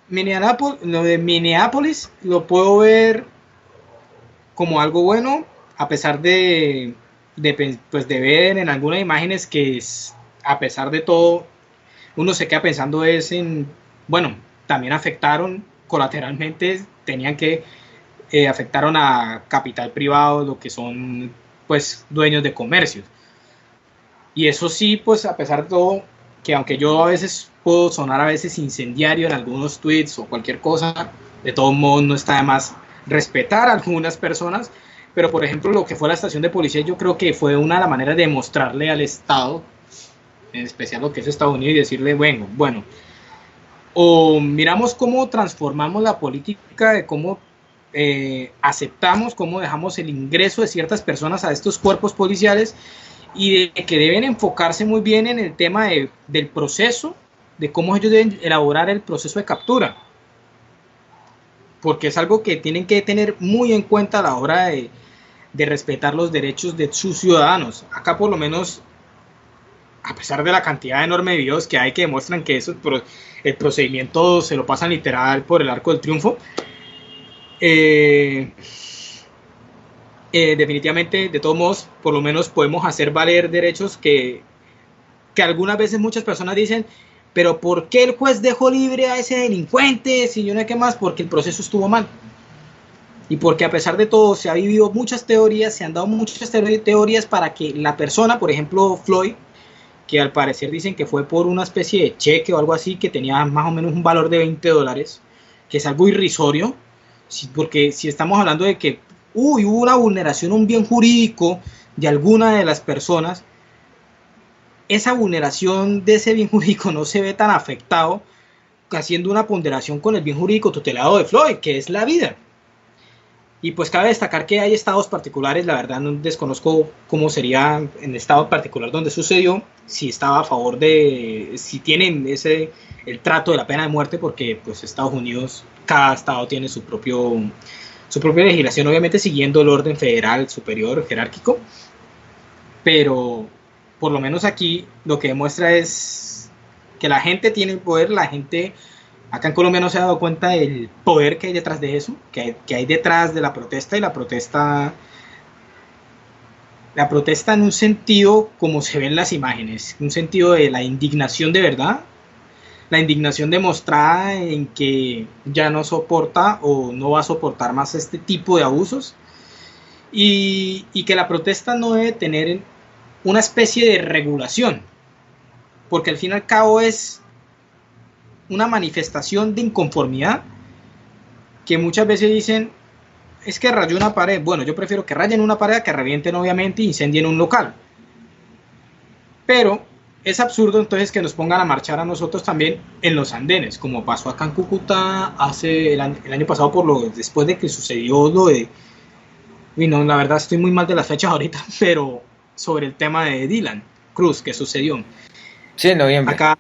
Minneapolis lo puedo ver como algo bueno, a pesar de ver en algunas imágenes que a pesar de todo uno se queda pensando es en, bueno, también afectaron colateralmente, tenían que, afectaron a capital privado, lo que son, pues, dueños de comercios. Y eso sí, pues, a pesar de todo, que aunque yo a veces puedo sonar a veces incendiario en algunos tweets o cualquier cosa, de todos modos no está de más respetar a algunas personas, pero por ejemplo lo que fue la estación de policía yo creo que fue una de las maneras de mostrarle al Estado, en especial lo que es Estados Unidos, y decirle, bueno, o miramos cómo transformamos la política, de cómo aceptamos, cómo dejamos el ingreso de ciertas personas a estos cuerpos policiales, y de que deben enfocarse muy bien en el tema del proceso, de cómo ellos deben elaborar el proceso de captura, porque es algo que tienen que tener muy en cuenta a la hora de respetar los derechos de sus ciudadanos. Acá por lo menos, a pesar de la cantidad enorme de videos que hay que demuestran que eso, el procedimiento se lo pasan literal por el arco del triunfo, definitivamente, de todos modos, por lo menos podemos hacer valer derechos que algunas veces muchas personas dicen, pero ¿por qué el juez dejó libre a ese delincuente? Si yo no sé qué más, porque el proceso estuvo mal. Y porque a pesar de todo se ha vivido muchas teorías, se han dado muchas teorías para que la persona, por ejemplo Floyd, que al parecer dicen que fue por una especie de cheque o algo así, que tenía más o menos un valor de $20, que es algo irrisorio, porque si estamos hablando de que hubo una vulneración a un bien jurídico de alguna de las personas, esa vulneración de ese bien jurídico no se ve tan afectado haciendo una ponderación con el bien jurídico tutelado de Floyd, que es la vida. Y pues cabe destacar que hay estados particulares, la verdad no desconozco cómo sería en el estado particular donde sucedió, si estaba a favor de, si tienen el trato de la pena de muerte, porque pues Estados Unidos, cada estado tiene su propia legislación, obviamente siguiendo el orden federal superior jerárquico, pero por lo menos aquí lo que demuestra es que la gente tiene el poder, la gente acá en Colombia no se ha dado cuenta del poder que hay detrás de eso, que hay detrás de la protesta, y la protesta en un sentido como se ven las imágenes, un sentido de la indignación de verdad, la indignación demostrada en que ya no soporta o no va a soportar más este tipo de abusos, y que la protesta no debe tener una especie de regulación, porque al fin y al cabo es una manifestación de inconformidad que muchas veces dicen, es que rayó una pared. Bueno, yo prefiero que rayen una pared a que revienten obviamente e incendien un local, pero es absurdo entonces que nos pongan a marchar a nosotros también en los andenes, como pasó acá en Cúcuta hace el año pasado, después de que sucedió lo de, no, la verdad estoy muy mal de las fechas ahorita, pero sobre el tema de Dylan Cruz que sucedió. Sí, en noviembre. Acá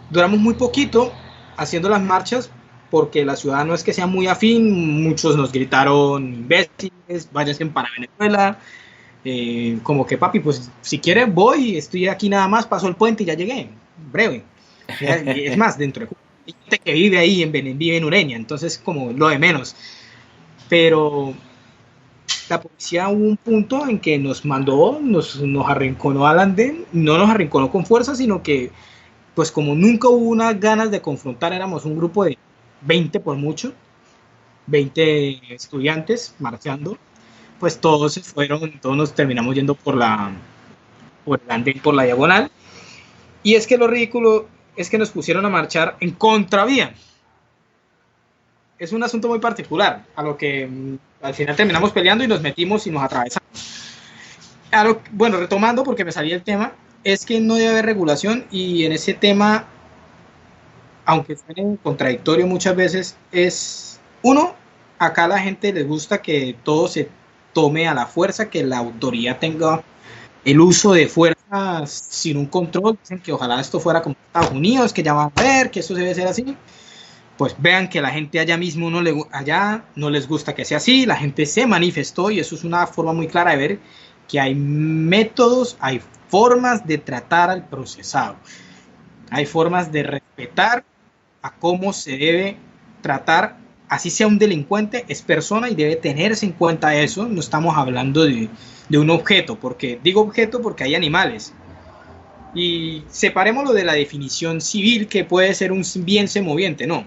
duramos muy poquito haciendo las marchas, porque la ciudad no es que sea muy afín, muchos nos gritaron imbéciles, váyanse para Venezuela, como que papi, pues si quieres voy, estoy aquí nada más, paso el puente y ya llegué, breve. Es más, dentro de gente que vive ahí, vive en Ureña, entonces como lo de menos. Pero la policía hubo un punto en que nos mandó, nos arrinconó al andén, no nos arrinconó con fuerza, sino que pues como nunca hubo unas ganas de confrontar, éramos un grupo de 20 por mucho, 20 estudiantes marchando, pues todos se fueron, todos nos terminamos yendo por el andén, por la diagonal, y es que lo ridículo es que nos pusieron a marchar en contravía. Es un asunto muy particular, a lo que al final terminamos peleando y nos metimos y nos atravesamos. Bueno, retomando, porque me salía el tema, es que no debe haber regulación, y en ese tema, aunque suene contradictorio muchas veces, acá a la gente les gusta que todo se tome a la fuerza, que la autoridad tenga el uso de fuerza sin un control. Dicen que ojalá esto fuera como Estados Unidos, que ya van a ver que esto debe ser así. Pues vean que la gente allá mismo allá no les gusta que sea así, la gente se manifestó, y eso es una forma muy clara de ver que hay métodos, hay formas de tratar al procesado, hay formas de respetar a cómo se debe tratar, así sea un delincuente, es persona y debe tenerse en cuenta eso. No estamos hablando de un objeto, porque digo objeto porque hay animales, Y separémoslo de la definición civil, que puede ser un bien semoviente, no.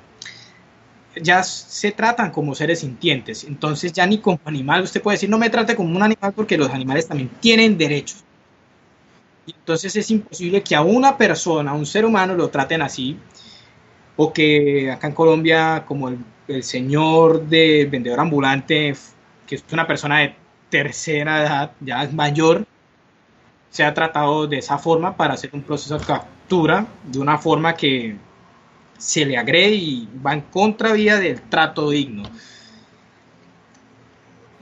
Ya se tratan como seres sintientes, entonces ya ni como animal, usted puede decir no me trate como un animal porque los animales también tienen derechos. Y entonces es imposible que a una persona, a un ser humano lo traten así, o que acá en Colombia como el señor del vendedor ambulante, que es una persona de tercera edad, ya es mayor, se ha tratado de esa forma para hacer un proceso de captura de una forma que se le agrede y va en contravía del trato digno.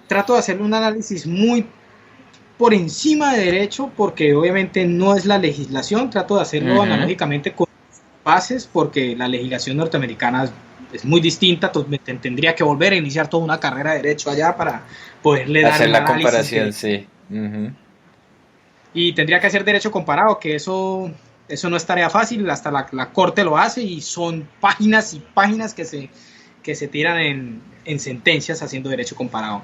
Trato de hacer un análisis muy por encima de derecho porque obviamente no es la legislación, trato de hacerlo analógicamente con bases porque la legislación norteamericana es muy distinta, tendría que volver a iniciar toda una carrera de derecho allá para poderle dar Hacer un la análisis comparación, sí. y tendría que hacer derecho comparado, que eso no es tarea fácil, hasta la corte lo hace y son páginas y páginas que se tiran en sentencias haciendo derecho comparado.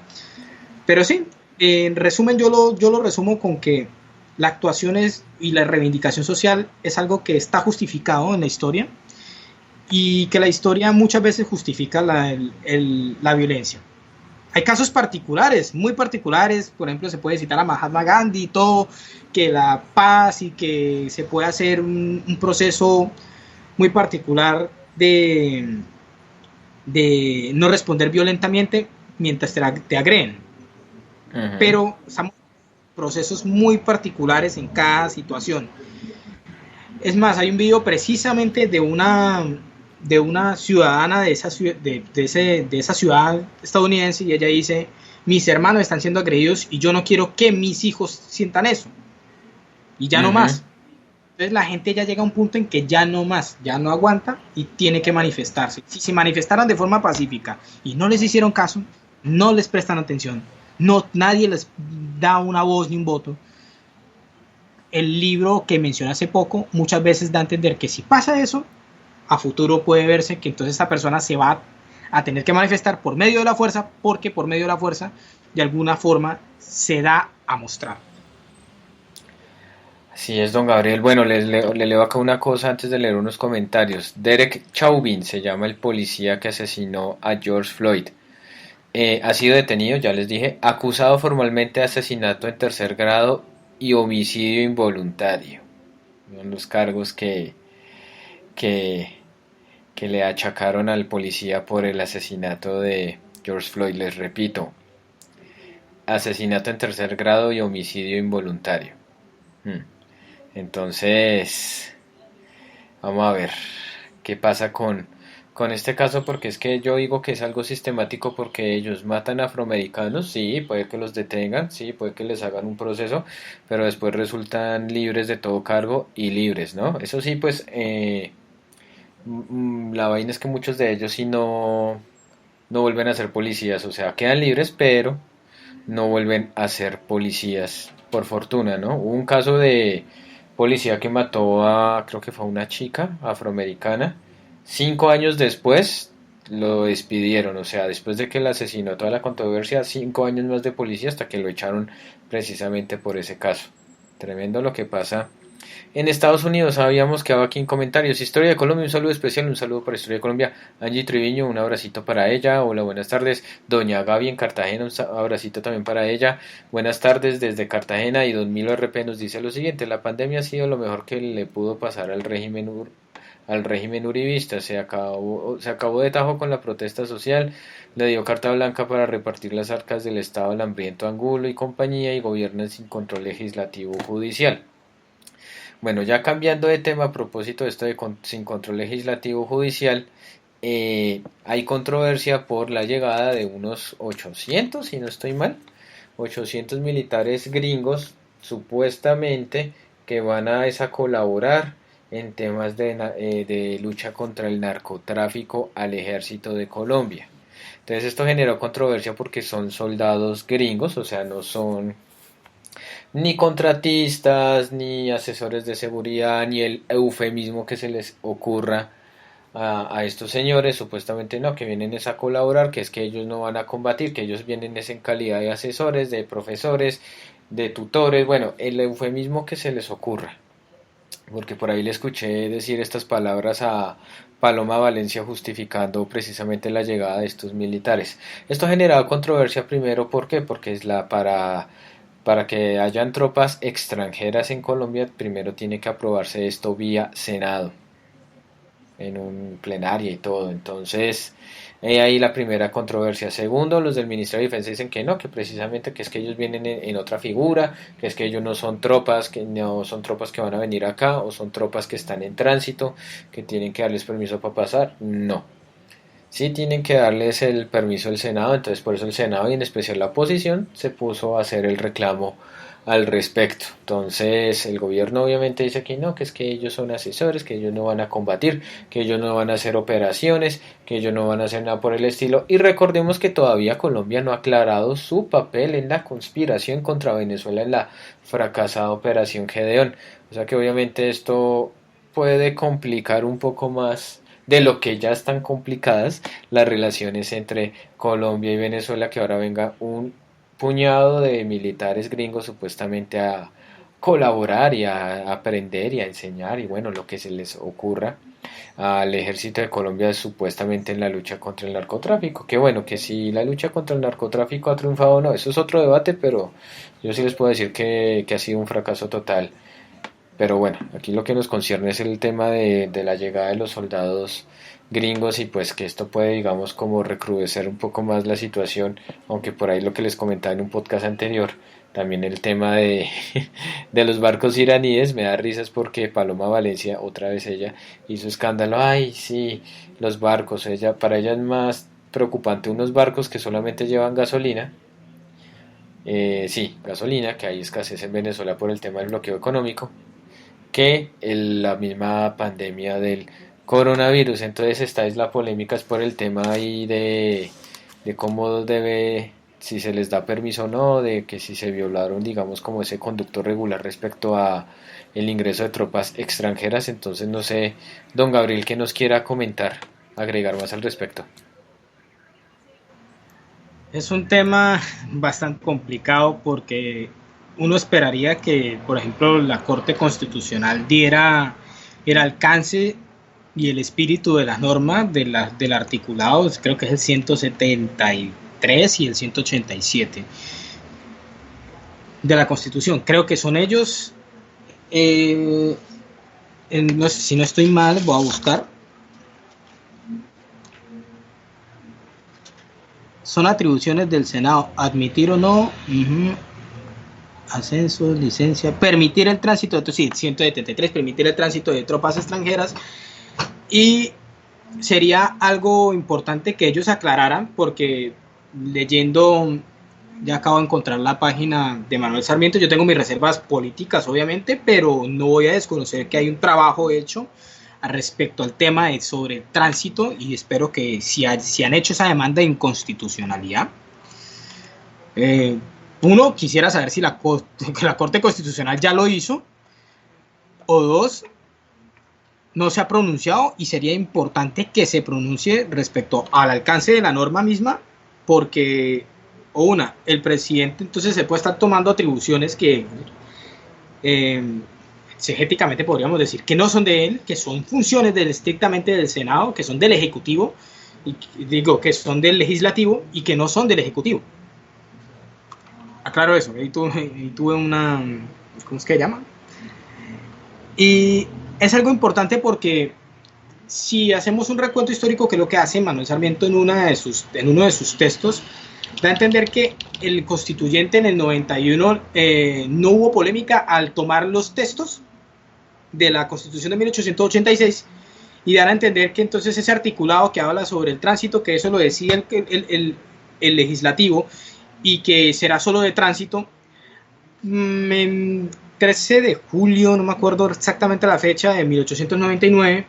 Pero sí, en resumen yo lo resumo con que la actuación y la reivindicación social es algo que está justificado en la historia y que la historia muchas veces justifica la violencia. Hay casos particulares, muy particulares, por ejemplo se puede citar a Mahatma Gandhi y todo, que la paz y que se puede hacer un proceso muy particular de no responder violentamente mientras te agreden. Pero estamos en procesos muy particulares en cada situación. Es más, hay un video precisamente de una ciudadana de esa ciudad estadounidense y ella dice, mis hermanos están siendo agredidos y yo no quiero que mis hijos sientan eso. Y ya no más. Entonces la gente ya llega a un punto en que ya no más, ya no aguanta y tiene que manifestarse. Si se manifestaran de forma pacífica y no les hicieron caso, no les prestan atención, nadie les da una voz ni un voto. El libro que mencioné hace poco muchas veces da a entender que si pasa eso, a futuro puede verse que entonces esta persona se va a tener que manifestar por medio de la fuerza, porque por medio de la fuerza de alguna forma se da a mostrar. Así es, don Gabriel. Bueno, le leo acá una cosa antes de leer unos comentarios. Derek Chauvin se llama el policía que asesinó a George Floyd. Ha sido detenido, ya les dije, acusado formalmente de asesinato en tercer grado y homicidio involuntario. Son los cargos que le achacaron al policía por el asesinato de George Floyd. Les repito, asesinato en tercer grado y homicidio involuntario. Entonces, vamos a ver qué pasa con este caso, porque es que yo digo que es algo sistemático porque ellos matan afroamericanos, sí, puede que los detengan, sí, puede que les hagan un proceso, pero después resultan libres de todo cargo y libres, ¿no? Eso sí, pues la vaina es que muchos de ellos sí no vuelven a ser policías, o sea, quedan libres, pero no vuelven a ser policías, por fortuna, ¿no? Hubo un caso de policía que mató creo que fue una chica afroamericana. 5 años después lo despidieron, o sea, después de que le asesinó toda la controversia, 5 años más de policía hasta que lo echaron precisamente por ese caso. Tremendo lo que pasa en Estados Unidos. Habíamos quedado aquí en comentarios. Historia de Colombia, un saludo especial, un saludo para Historia de Colombia. Angie Triviño, un abracito para ella. Hola, buenas tardes. Doña Gaby en Cartagena, un abracito también para ella. Buenas tardes desde Cartagena. Y Don Milo RP nos dice lo siguiente: la pandemia ha sido lo mejor que le pudo pasar al régimen uribista. Se acabó de tajo con la protesta social, le dio carta blanca para repartir las arcas del Estado al hambriento Angulo y compañía, y gobiernan sin control legislativo judicial. Bueno, ya cambiando de tema a propósito de esto de sin control legislativo judicial, hay controversia por la llegada de unos 800, si no estoy mal, 800 militares gringos supuestamente que van a colaborar en temas de lucha contra el narcotráfico al ejército de Colombia. Entonces esto generó controversia porque son soldados gringos, o sea, no son ni contratistas, ni asesores de seguridad, ni el eufemismo que se les ocurra a estos señores. Supuestamente no, que vienen a colaborar, que es que ellos no van a combatir, que ellos vienen en calidad de asesores, de profesores, de tutores, bueno, el eufemismo que se les ocurra. porque por ahí le escuché decir estas palabras a Paloma Valencia justificando precisamente la llegada de estos militares. Esto ha generado controversia primero, ¿por qué? Porque es para que hayan tropas extranjeras en Colombia, primero tiene que aprobarse esto vía Senado, en un plenaria y todo. Entonces, ahí la primera controversia. Segundo, los del Ministerio de Defensa dicen que no, que precisamente que es que ellos vienen en otra figura, que es que ellos no son tropas, que no son tropas que van a venir acá, o son tropas que están en tránsito, que tienen que darles permiso para pasar. No. Sí tienen que darles el permiso del Senado, entonces por eso el Senado y en especial la oposición se puso a hacer el reclamo al respecto. Entonces el gobierno obviamente dice que es que ellos son asesores, que ellos no van a combatir, que ellos no van a hacer operaciones, que ellos no van a hacer nada por el estilo. Y recordemos que todavía Colombia no ha aclarado su papel en la conspiración contra Venezuela en la fracasada Operación Gedeón. O sea que obviamente esto puede complicar un poco más de lo que ya están complicadas las relaciones entre Colombia y Venezuela, que ahora venga un puñado de militares gringos supuestamente a colaborar y a aprender y a enseñar y bueno, lo que se les ocurra al ejército de Colombia supuestamente en la lucha contra el narcotráfico. Que bueno, que si la lucha contra el narcotráfico ha triunfado o no, eso es otro debate, pero yo sí les puedo decir que ha sido un fracaso total. Pero bueno, aquí lo que nos concierne es el tema de la llegada de los soldados gringos y pues que esto puede, digamos, como recrudecer un poco más la situación, aunque por ahí lo que les comentaba en un podcast anterior, también el tema de los barcos iraníes, me da risas porque Paloma Valencia, otra vez ella, hizo escándalo, ay, sí, los barcos, para ella es más preocupante unos barcos que solamente llevan gasolina, sí, gasolina, que hay escasez en Venezuela por el tema del bloqueo económico, que la misma pandemia del coronavirus. Entonces esta es la polémica, es por el tema ahí de cómo debe, si se les da permiso o no, de que si se violaron, digamos, como ese conducto regular respecto a el ingreso de tropas extranjeras. Entonces no sé, don Gabriel, que nos quiera comentar, agregar más al respecto. Es un tema bastante complicado porque uno esperaría que, por ejemplo, la Corte Constitucional diera el alcance y el espíritu de la norma del articulado, creo que es el 173 y el 187 de la Constitución. Creo que son ellos, no sé, si no estoy mal, voy a buscar. Son atribuciones del Senado, admitir o no, ascenso, licencia, permitir el tránsito, sí, 173, permitir el tránsito de tropas extranjeras, y sería algo importante que ellos aclararan, porque leyendo, ya acabo de encontrar la página de Manuel Sarmiento, yo tengo mis reservas políticas obviamente, pero no voy a desconocer que hay un trabajo hecho respecto al tema sobre el tránsito, y espero que si han hecho esa demanda de inconstitucionalidad, uno, quisiera saber si la Corte Constitucional ya lo hizo, o dos, no se ha pronunciado, y sería importante que se pronuncie respecto al alcance de la norma misma, porque, o una, el presidente entonces se puede estar tomando atribuciones que exegéticamente podríamos decir que no son de él, que son funciones estrictamente del Senado, que son del Ejecutivo, y digo que son del Legislativo y que no son del Ejecutivo. Aclaro eso, ahí tuve una, ¿cómo es que se llama? Y es algo importante porque si hacemos un recuento histórico, que es lo que hace Manuel Sarmiento en uno de sus textos, da a entender que el constituyente en el 91 no hubo polémica al tomar los textos de la Constitución de 1886 y dar a entender que entonces ese articulado que habla sobre el tránsito, que eso lo decía el legislativo, y que será solo de tránsito, 13 de julio, no me acuerdo exactamente la fecha, de 1899,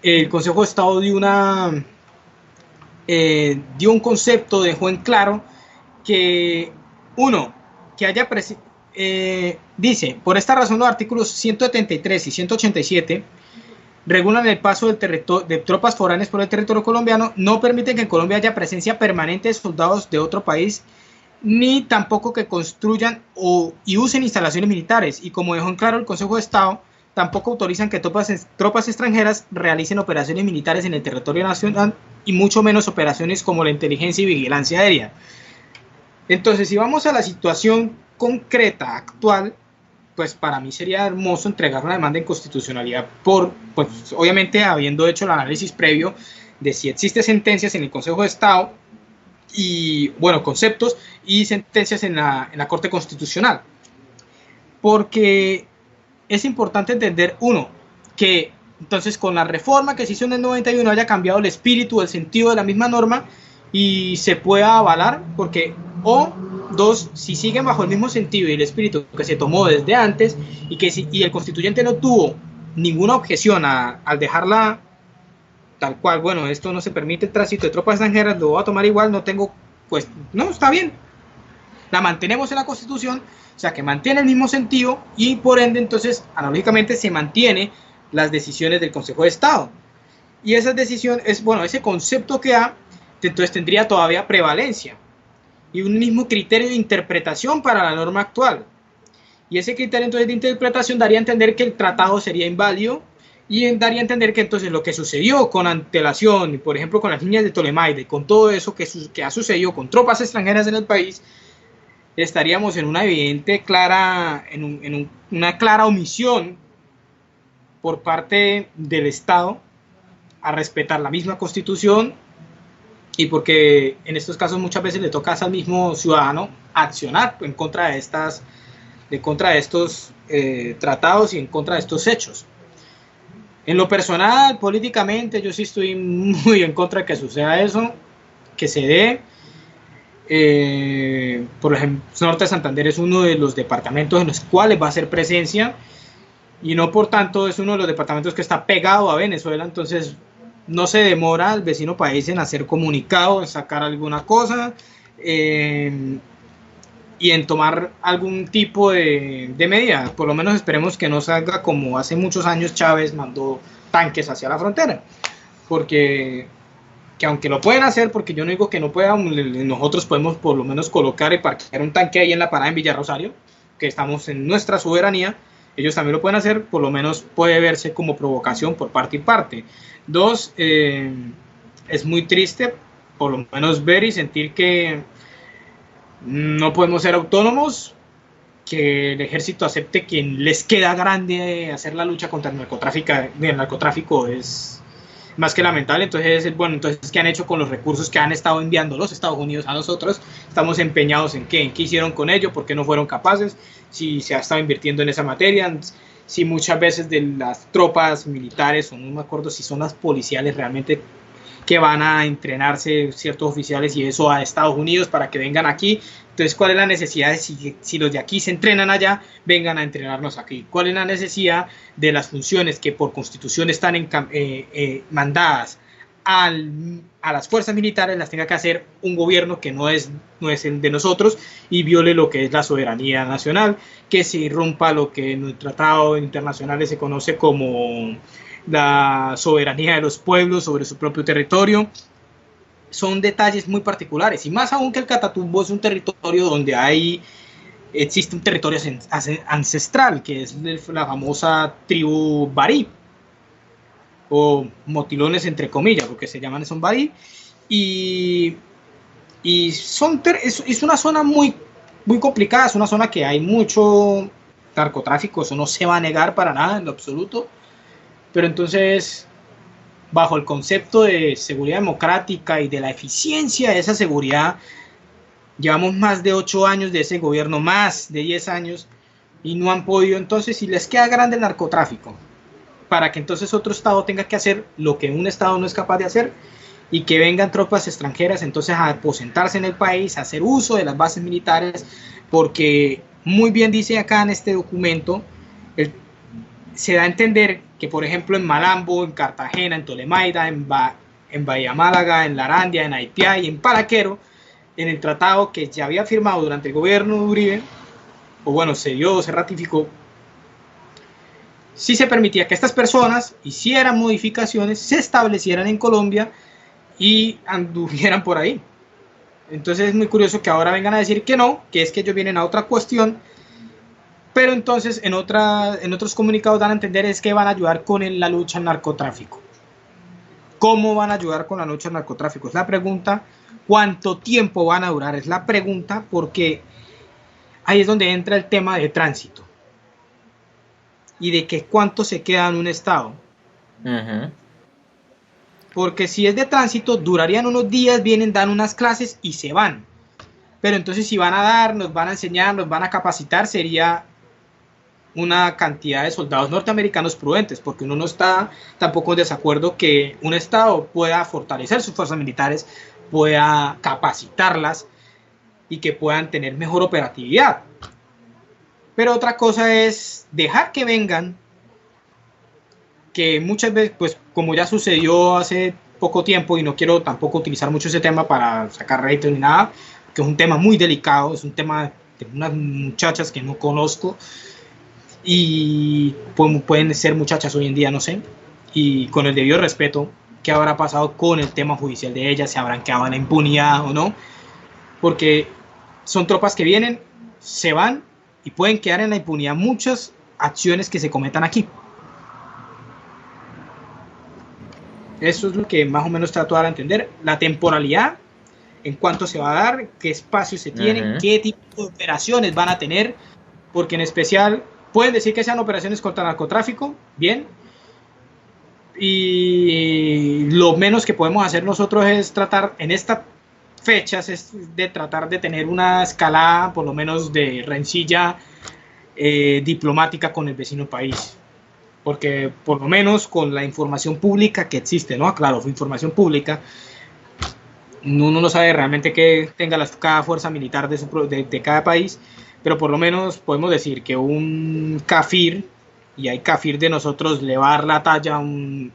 el Consejo de Estado dio un concepto, dejó en claro que, uno, que haya dice, por esta razón los artículos 173 y 187 regulan el paso de tropas foráneas por el territorio colombiano, no permiten que en Colombia haya presencia permanente de soldados de otro país, ni tampoco que construyan y usen instalaciones militares, y como dejó en claro el Consejo de Estado, tampoco autorizan que tropas extranjeras realicen operaciones militares en el territorio nacional y mucho menos operaciones como la inteligencia y vigilancia aérea. Entonces, si vamos a la situación concreta actual, pues para mí sería hermoso entregar una demanda de inconstitucionalidad pues obviamente habiendo hecho el análisis previo de si existen sentencias en el Consejo de Estado y, bueno, conceptos y sentencias en la Corte Constitucional. Porque es importante entender, uno, que entonces con la reforma que se hizo en el 91 haya cambiado el espíritu, el sentido de la misma norma y se pueda avalar, porque, o dos, si siguen bajo el mismo sentido y el espíritu que se tomó desde antes y el constituyente no tuvo ninguna objeción al dejarla tal cual, bueno, esto no se permite el tránsito de tropas extranjeras, lo voy a tomar igual, pues no, está bien, la mantenemos en la Constitución, o sea que mantiene el mismo sentido y por ende entonces analógicamente se mantiene las decisiones del Consejo de Estado y esa decisión es, bueno, ese concepto que da, entonces tendría todavía prevalencia y un mismo criterio de interpretación para la norma actual y ese criterio entonces de interpretación daría a entender que el tratado sería inválido y daría a entender que entonces lo que sucedió con antelación, por ejemplo con las líneas de Tolemaida y con todo eso que ha sucedido con tropas extranjeras en el país, estaríamos en una evidente una clara omisión por parte del Estado a respetar la misma Constitución y porque en estos casos muchas veces le toca al mismo ciudadano accionar en contra de estos tratados y en contra de estos hechos. En lo personal, políticamente, yo sí estoy muy en contra de que suceda eso, que se dé. Por ejemplo, Norte de Santander es uno de los departamentos en los cuales va a ser presencia y no por tanto es uno de los departamentos que está pegado a Venezuela, entonces no se demora el vecino país en hacer comunicado, en sacar alguna cosa y en tomar algún tipo de medida. Por lo menos esperemos que no salga como hace muchos años Chávez mandó tanques hacia la frontera, porque que aunque lo pueden hacer, porque yo no digo que no puedan, nosotros podemos por lo menos colocar y parquear un tanque ahí en la parada en Villarrosario, que estamos en nuestra soberanía, ellos también lo pueden hacer, por lo menos puede verse como provocación por parte y parte. Dos, es muy triste por lo menos ver y sentir que no podemos ser autónomos, que el ejército acepte que les queda grande hacer la lucha contra el narcotráfico es más que lamentable. Entonces, bueno, entonces, ¿qué han hecho con los recursos que han estado enviando los Estados Unidos a nosotros? Estamos empeñados en qué hicieron con ello, por qué no fueron capaces, si se ha estado invirtiendo en esa materia, si muchas veces de las tropas militares, o no me acuerdo si son las policiales realmente que van a entrenarse ciertos oficiales y eso a Estados Unidos para que vengan aquí. Entonces, ¿cuál es la necesidad de si los de aquí se entrenan allá, vengan a entrenarnos aquí? ¿Cuál es la necesidad de las funciones que por constitución están mandadas a las fuerzas militares, las tenga que hacer un gobierno que no es el de nosotros y viole lo que es la soberanía nacional, que se irrumpa lo que en el tratado internacionales se conoce como la soberanía de los pueblos sobre su propio territorio? Son detalles muy particulares y más aún que el Catatumbo es un territorio donde existe un territorio ancestral que es la famosa tribu Barí o motilones entre comillas porque se llaman son Barí y es una zona muy, muy complicada, es una zona que hay mucho narcotráfico, eso no se va a negar para nada en lo absoluto. Pero entonces, bajo el concepto de seguridad democrática y de la eficiencia de esa seguridad, llevamos más de 8 años de ese gobierno, más de 10 años, y no han podido. Entonces, si les queda grande el narcotráfico, para que entonces otro estado tenga que hacer lo que un estado no es capaz de hacer, y que vengan tropas extranjeras entonces a aposentarse en el país, a hacer uso de las bases militares, porque muy bien dice acá en este documento, se da a entender que, por ejemplo, en Malambo, en Cartagena, en Tolemaida, en Bahía Málaga, en Larandia, en Haitía y en Paraquero, en el tratado que ya había firmado durante el gobierno de Uribe, o bueno, se ratificó, sí se permitía que estas personas hicieran modificaciones, se establecieran en Colombia y anduvieran por ahí. Entonces es muy curioso que ahora vengan a decir que no, que es que ellos vienen a otra cuestión Pero entonces en otros comunicados dan a entender es que van a ayudar con la lucha al narcotráfico. ¿Cómo van a ayudar con la lucha al narcotráfico? Es la pregunta. ¿Cuánto tiempo van a durar? Es la pregunta, porque ahí es donde entra el tema de tránsito y de que cuánto se queda en un estado. Ujú. Porque si es de tránsito, durarían unos días, vienen, dan unas clases y se van. Pero entonces si van a dar, nos van a enseñar, nos van a capacitar, sería una cantidad de soldados norteamericanos prudentes, porque uno no está tampoco en desacuerdo que un estado pueda fortalecer sus fuerzas militares, pueda capacitarlas y que puedan tener mejor operatividad. Pero otra cosa es dejar que vengan, que muchas veces, pues como ya sucedió hace poco tiempo, y no quiero tampoco utilizar mucho ese tema para sacar rédito ni nada, que es un tema muy delicado, es un tema de unas muchachas que no conozco, y pueden ser muchachas hoy en día, no sé, y con el debido respeto, qué habrá pasado con el tema judicial de ellas, se habrán quedado en la impunidad o no, porque son tropas que vienen, se van y pueden quedar en la impunidad muchas acciones que se cometan aquí. Eso es lo que más o menos trato de dar a entender. La temporalidad, en cuánto se va a dar, qué espacios se tienen, qué tipo de operaciones van a tener, porque en especial pueden decir que sean operaciones contra narcotráfico, bien, y lo menos que podemos hacer nosotros es tratar en estas fechas es de tratar de tener una escalada por lo menos de rencilla diplomática con el vecino país, porque por lo menos con la información pública que existe, ¿no? Claro, información pública, uno no sabe realmente qué tenga cada fuerza militar de cada país, pero por lo menos podemos decir que un kafir, y hay kafir de nosotros, le va a dar la talla a un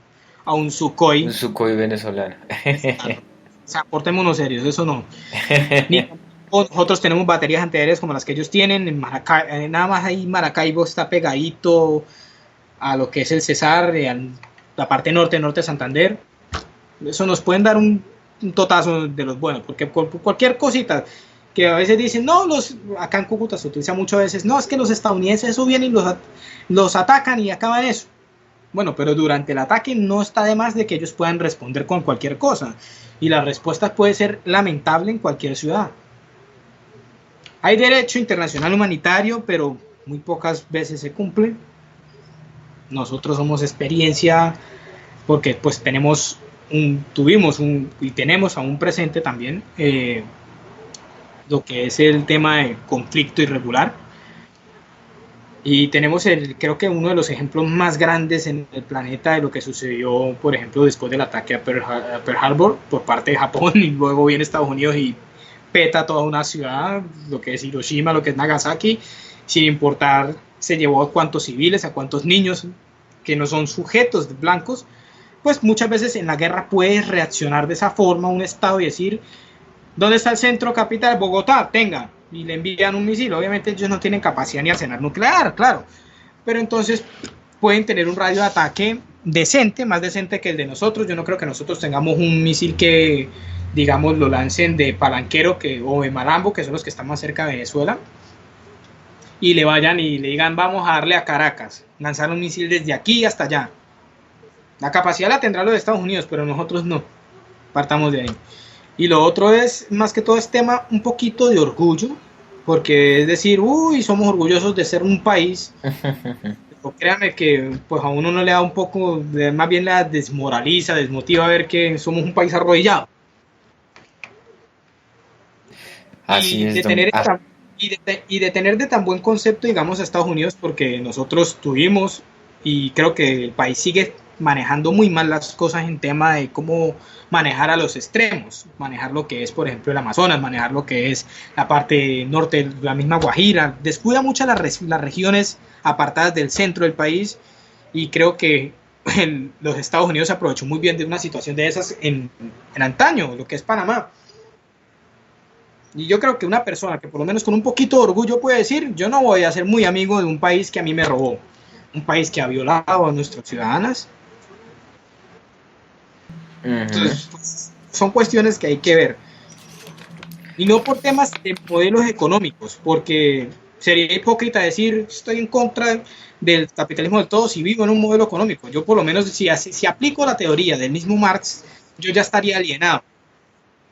Sukhoi. Un Sukhoi venezolano. O sea, portémonos serios, eso no. Nosotros tenemos baterías antiaéreas como las que ellos tienen. En nada más ahí Maracaibo está pegadito a lo que es el Cesar, la parte norte de Santander. Eso nos pueden dar un totazo de los buenos, porque cualquier cosita que a veces dicen, no, acá en Cúcuta se utiliza mucho a veces, no, es que los estadounidenses eso vienen y los atacan y acaban eso. Bueno, pero durante el ataque no está de más de que ellos puedan responder con cualquier cosa, y la respuesta puede ser lamentable en cualquier ciudad. Hay derecho internacional humanitario, pero muy pocas veces se cumple. Nosotros somos experiencia, porque pues tuvimos y tenemos aún presente también lo que es el tema de conflicto irregular, y tenemos creo que uno de los ejemplos más grandes en el planeta de lo que sucedió, por ejemplo, después del ataque a Pearl Harbor por parte de Japón, y luego viene Estados Unidos y peta toda una ciudad, lo que es Hiroshima, lo que es Nagasaki, sin importar se llevó a cuántos civiles, a cuántos niños que no son sujetos blancos. Pues muchas veces en la guerra puedes reaccionar de esa forma un estado y decir, ¿dónde está el centro capital? Bogotá, tenga, y le envían un misil. Obviamente ellos no tienen capacidad ni arsenal nuclear, claro, pero entonces pueden tener un radio de ataque decente, más decente que el de nosotros. Yo no creo que nosotros tengamos un misil que, digamos, lo lancen de Palanquero o de Malambo, que son los que están más cerca de Venezuela, y le vayan y le digan, vamos a darle a Caracas, lanzar un misil desde aquí hasta allá. La capacidad la tendrá los de Estados Unidos, pero nosotros no. Partamos de ahí. Y lo otro es, más que todo, es tema un poquito de orgullo, porque es decir, uy, somos orgullosos de ser un país. Pero créanme que pues a uno no le da un poco, más bien la desmoraliza, desmotiva ver que somos un país arrodillado. Así y es, de tener de tan buen concepto, digamos, a Estados Unidos, porque nosotros tuvimos, y creo que el país sigue manejando muy mal las cosas en tema de cómo manejar a los extremos, manejar lo que es, por ejemplo, el Amazonas, manejar lo que es la parte norte, la misma Guajira, descuida mucho las regiones apartadas del centro del país, y creo que los Estados Unidos se aprovechó muy bien de una situación de esas en antaño, lo que es Panamá. Y yo creo que una persona que por lo menos con un poquito de orgullo puede decir, yo no voy a ser muy amigo de un país que a mí me robó, un país que ha violado a nuestras ciudadanas. Entonces, pues, son cuestiones que hay que ver. Y no por temas de modelos económicos, porque sería hipócrita decir estoy en contra del capitalismo del todo si vivo en un modelo económico. Yo por lo menos si aplico la teoría del mismo Marx, yo ya estaría alienado.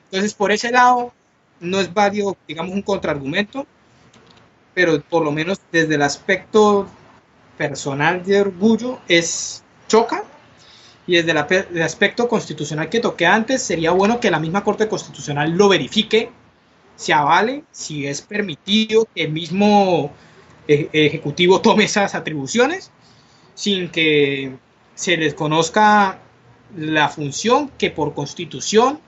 Entonces por ese lado no es válido, digamos, un contraargumento, pero por lo menos desde el aspecto personal de orgullo choca. Y desde el aspecto constitucional que toqué antes, sería bueno que la misma Corte Constitucional lo verifique, se avale, si es permitido que el mismo Ejecutivo tome esas atribuciones, sin que se les conozca la función que por Constitución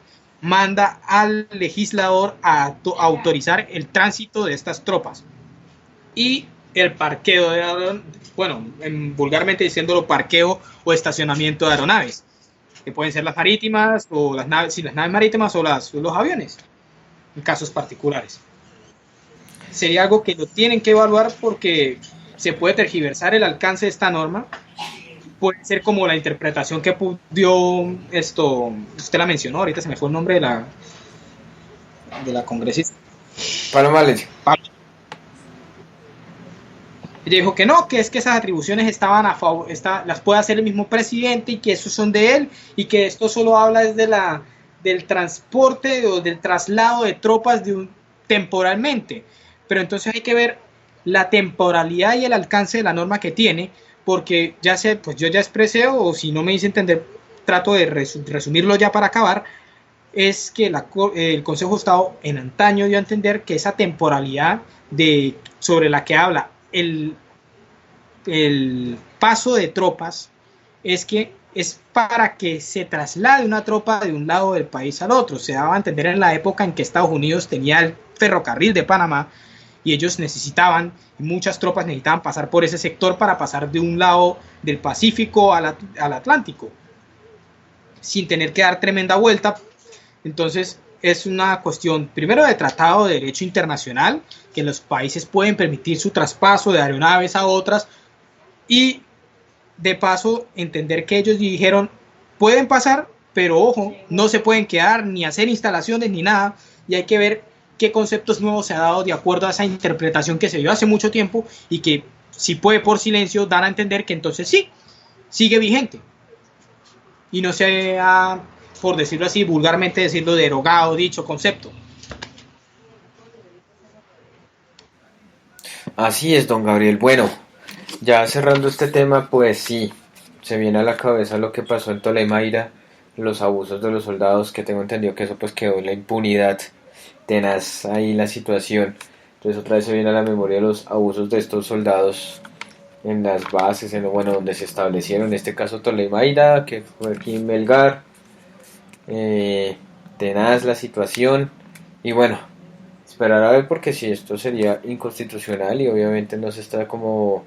manda al legislador a autorizar el tránsito de estas tropas. Y el parqueo vulgarmente diciéndolo, parqueo o estacionamiento de aeronaves, que pueden ser las marítimas o las naves marítimas o los aviones, en casos particulares. Sería algo que lo tienen que evaluar porque se puede tergiversar el alcance de esta norma. Puede ser como la interpretación que dio usted la mencionó, ahorita se me fue el nombre de la congresista. Paloma Valencia. Ella dijo que no, que es que esas atribuciones estaban las puede hacer el mismo presidente y que esos son de él y que esto solo habla desde del transporte o del traslado de tropas temporalmente. Pero entonces hay que ver la temporalidad y el alcance de la norma que tiene, porque yo ya expresé, o si no me hice entender, trato de resumirlo ya para acabar, es que el Consejo de Estado en antaño dio a entender que esa temporalidad sobre la que habla el paso de tropas es para que se traslade una tropa de un lado del país al otro. Se daba a entender en la época en que Estados Unidos tenía el ferrocarril de Panamá y ellos muchas tropas necesitaban pasar por ese sector para pasar de un lado del Pacífico al Atlántico sin tener que dar tremenda vuelta. Entonces es una cuestión primero de tratado de derecho internacional, que los países pueden permitir su traspaso de aeronaves a otras, y de paso entender que ellos dijeron pueden pasar, pero ojo, no se pueden quedar ni hacer instalaciones ni nada, y hay que ver qué conceptos nuevos se ha dado de acuerdo a esa interpretación que se dio hace mucho tiempo y que si puede por silencio dan a entender que entonces sí, sigue vigente y no se ha, por decirlo así, vulgarmente decirlo, derogado dicho concepto. Así es, don Gabriel. Bueno, ya cerrando este tema, pues sí, se viene a la cabeza lo que pasó en Tolemaida, los abusos de los soldados, que tengo entendido que eso pues quedó en la impunidad, tenaz ahí la situación. Entonces otra vez se viene a la memoria los abusos de estos soldados en las bases, donde se establecieron, en este caso Tolemaida, que fue aquí en Melgar. Tenaz la situación y bueno, esperar a ver, porque si esto sería inconstitucional y obviamente no se está como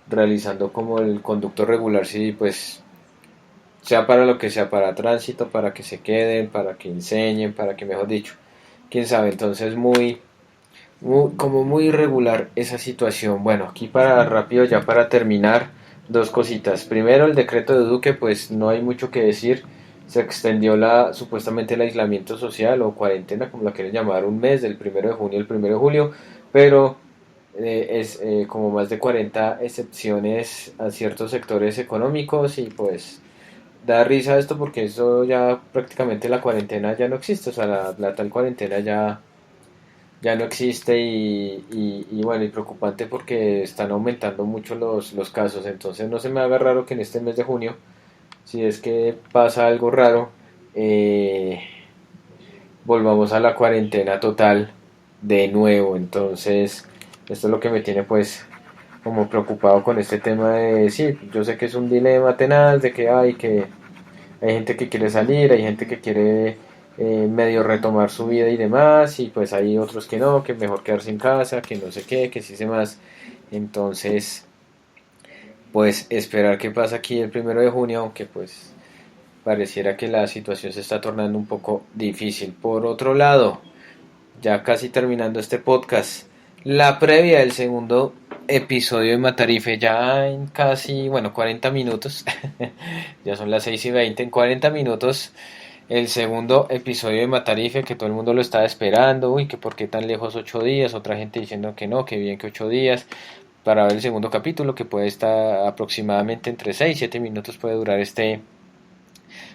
realizando como el conducto regular, si pues sea para lo que sea, para tránsito, para que se queden, para que enseñen, para que, mejor dicho, quién sabe. Entonces muy irregular esa situación. Bueno, aquí rápido ya para terminar, dos cositas. Primero, el decreto de Duque, pues no hay mucho que decir. Se extendió supuestamente el aislamiento social o cuarentena, como la quieren llamar, un mes, del 1 de junio al 1 de julio, pero es como más de 40 excepciones a ciertos sectores económicos, y pues da risa esto porque eso ya prácticamente la cuarentena ya no existe, o sea, la tal cuarentena ya no existe, y bueno, y preocupante porque están aumentando mucho los casos. Entonces no se me haga raro que en este mes de junio, si es que pasa algo raro, volvamos a la cuarentena total de nuevo. Entonces esto es lo que me tiene pues como preocupado con este tema sí, yo sé que es un dilema tenaz, de que hay gente que quiere salir, hay gente que quiere medio retomar su vida y demás, y pues hay otros que no, que mejor quedarse en casa, que no sé qué, que sí sé más. Entonces pues esperar qué pasa aquí el 1 de junio, aunque pues pareciera que la situación se está tornando un poco difícil. Por otro lado, ya casi terminando este podcast, la previa del segundo episodio de Matarife, ya en casi, 40 minutos, ya son las 6:20, en 40 minutos el segundo episodio de Matarife, que todo el mundo lo estaba esperando. Uy, que por qué tan lejos 8 días, otra gente diciendo que no, que bien que 8 días, para ver el segundo capítulo, que puede estar aproximadamente entre 6 y 7 minutos puede durar este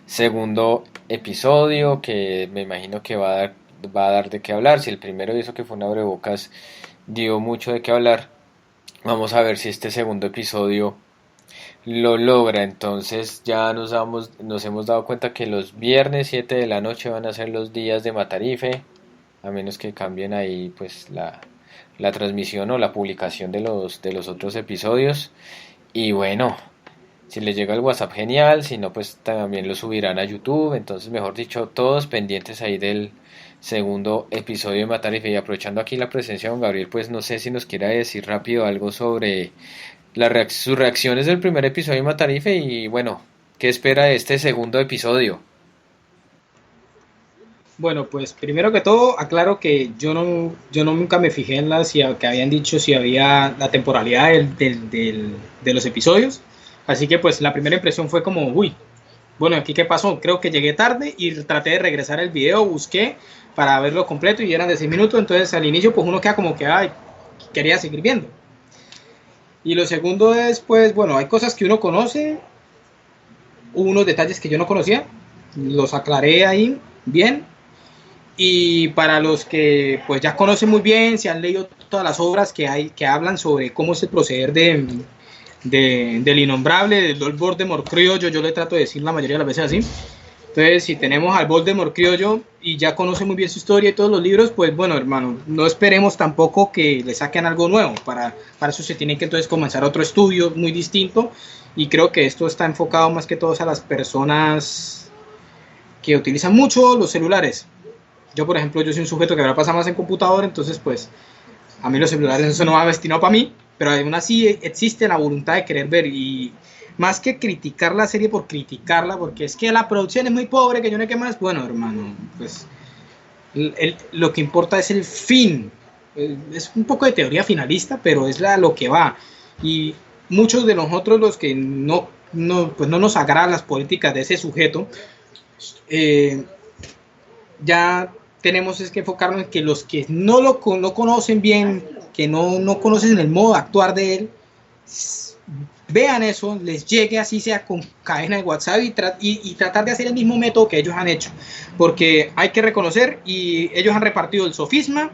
segundo episodio, que me imagino que va a dar de qué hablar. Si el primero hizo que fue un abrebocas, dio mucho de qué hablar, vamos a ver si este segundo episodio lo logra. Entonces ya nos hemos dado cuenta que los viernes 7 de la noche van a ser los días de Matarife, a menos que cambien ahí pues la transmisión o la publicación de los otros episodios. Y bueno, si les llega el WhatsApp, genial, si no pues también lo subirán a YouTube. Entonces, mejor dicho, todos pendientes ahí del segundo episodio de Matarife. Y aprovechando aquí la presencia de don Gabriel, pues no sé si nos quiera decir rápido algo sobre sus reacciones del primer episodio de Matarife y bueno, ¿qué espera de este segundo episodio? Bueno, pues primero que todo aclaro que yo nunca me fijé en que habían dicho si había la temporalidad de los episodios, así que pues la primera impresión fue como, uy, bueno, aquí qué pasó, creo que llegué tarde y traté de regresar el video, busqué para verlo completo y eran de 6 minutos, entonces al inicio pues uno queda como que, ay, quería seguir viendo. Y lo segundo es, pues, bueno, hay cosas que uno conoce, hubo unos detalles que yo no conocía, los aclaré ahí bien. Y para los que pues ya conocen muy bien, se han leído todas las obras que hablan sobre cómo es el proceder del innombrable, del Lord Voldemort criollo, yo le trato de decir la mayoría de las veces así. Entonces, si tenemos al Voldemort criollo y ya conoce muy bien su historia y todos los libros, pues bueno, hermano, no esperemos tampoco que le saquen algo nuevo. Para eso se tiene que entonces comenzar otro estudio muy distinto. Y creo que esto está enfocado más que todo a las personas que utilizan mucho los celulares. Yo, por ejemplo, yo soy un sujeto que ahora pasa más en computador, entonces pues a mí los celulares eso no va destinado para mí, pero aún así existe la voluntad de querer ver. Y más que criticar la serie por criticarla, porque es que la producción es muy pobre, que yo no sé qué más, bueno, hermano, pues lo que importa es el fin. Es un poco de teoría finalista, pero es lo que va. Y muchos de nosotros, los que no nos agradan las políticas de ese sujeto, ya tenemos que enfocarnos en que los que no conocen bien, que no conocen el modo de actuar de él, vean eso, les llegue así sea con cadena de WhatsApp y tratar de hacer el mismo método que ellos han hecho, porque hay que reconocer, y ellos han repartido el sofisma,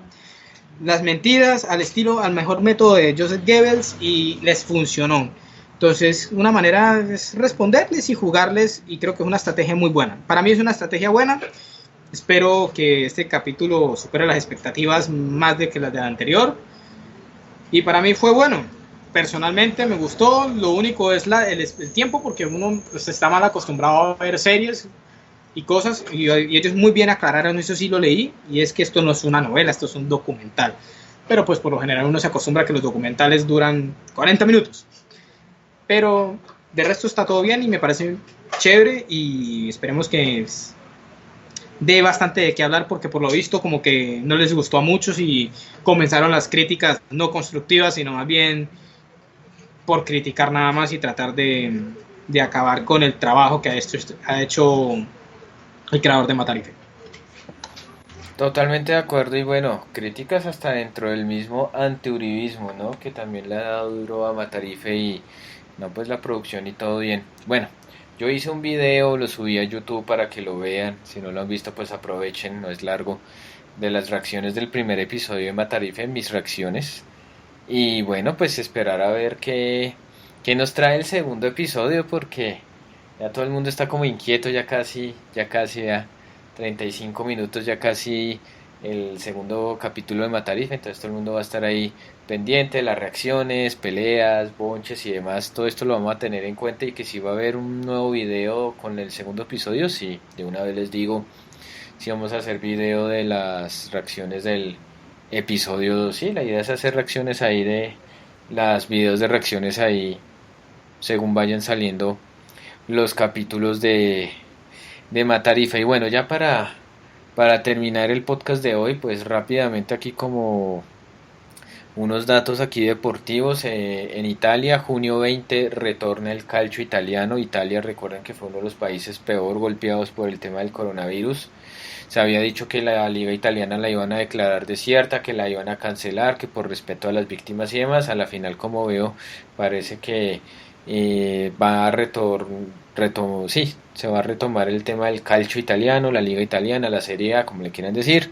las mentiras al mejor método de Joseph Goebbels y les funcionó. Entonces, una manera es responderles y jugarles, y creo que es una estrategia muy buena. Para mí es una estrategia buena. Espero que este capítulo supere las expectativas más de que las del anterior. Y para mí fue bueno. Personalmente me gustó. Lo único es el tiempo, porque uno pues, está mal acostumbrado a ver series y cosas. Y ellos muy bien aclararon, eso sí lo leí. Y es que esto no es una novela, esto es un documental. Pero pues por lo general uno se acostumbra a que los documentales duran 40 minutos. Pero de resto está todo bien y me parece chévere. Y esperemos que dé bastante de qué hablar, porque por lo visto como que no les gustó a muchos y comenzaron las críticas no constructivas, sino más bien por criticar nada más y tratar de acabar con el trabajo que ha hecho el creador de Matarife. Totalmente de acuerdo. Y bueno, críticas hasta dentro del mismo antiuribismo, ¿no? Que también le ha dado duro a Matarife y no, pues la producción y todo bien. Bueno, yo hice un video, lo subí a YouTube para que lo vean. Si no lo han visto, pues aprovechen, no es largo. De las reacciones del primer episodio de Matarife, mis reacciones. Y bueno, pues esperar a ver qué nos trae el segundo episodio, porque ya todo el mundo está como inquieto, ya casi, 35 minutos, ya casi el segundo capítulo de Matarife. Entonces todo el mundo va a estar ahí pendiente de las reacciones, peleas, bonches y demás. Todo esto lo vamos a tener en cuenta, y que si va a haber un nuevo video con el segundo episodio, sí, de una vez les digo, sí vamos a hacer video de las reacciones del episodio 2. Sí, la idea es hacer reacciones ahí de las videos de reacciones ahí según vayan saliendo los capítulos de Matarife. Y bueno, ya para terminar el podcast de hoy, pues rápidamente aquí como Unos datos aquí deportivos, en Italia, junio 20 retorna el calcio italiano. Italia, recuerden que fue uno de los países peor golpeados por el tema del coronavirus. Se había dicho que la liga italiana la iban a declarar desierta, que la iban a cancelar, que por respeto a las víctimas y demás. A la final, como veo, parece que va a sí, se va a retomar el tema del calcio italiano, la liga italiana, la Serie A, como le quieran decir.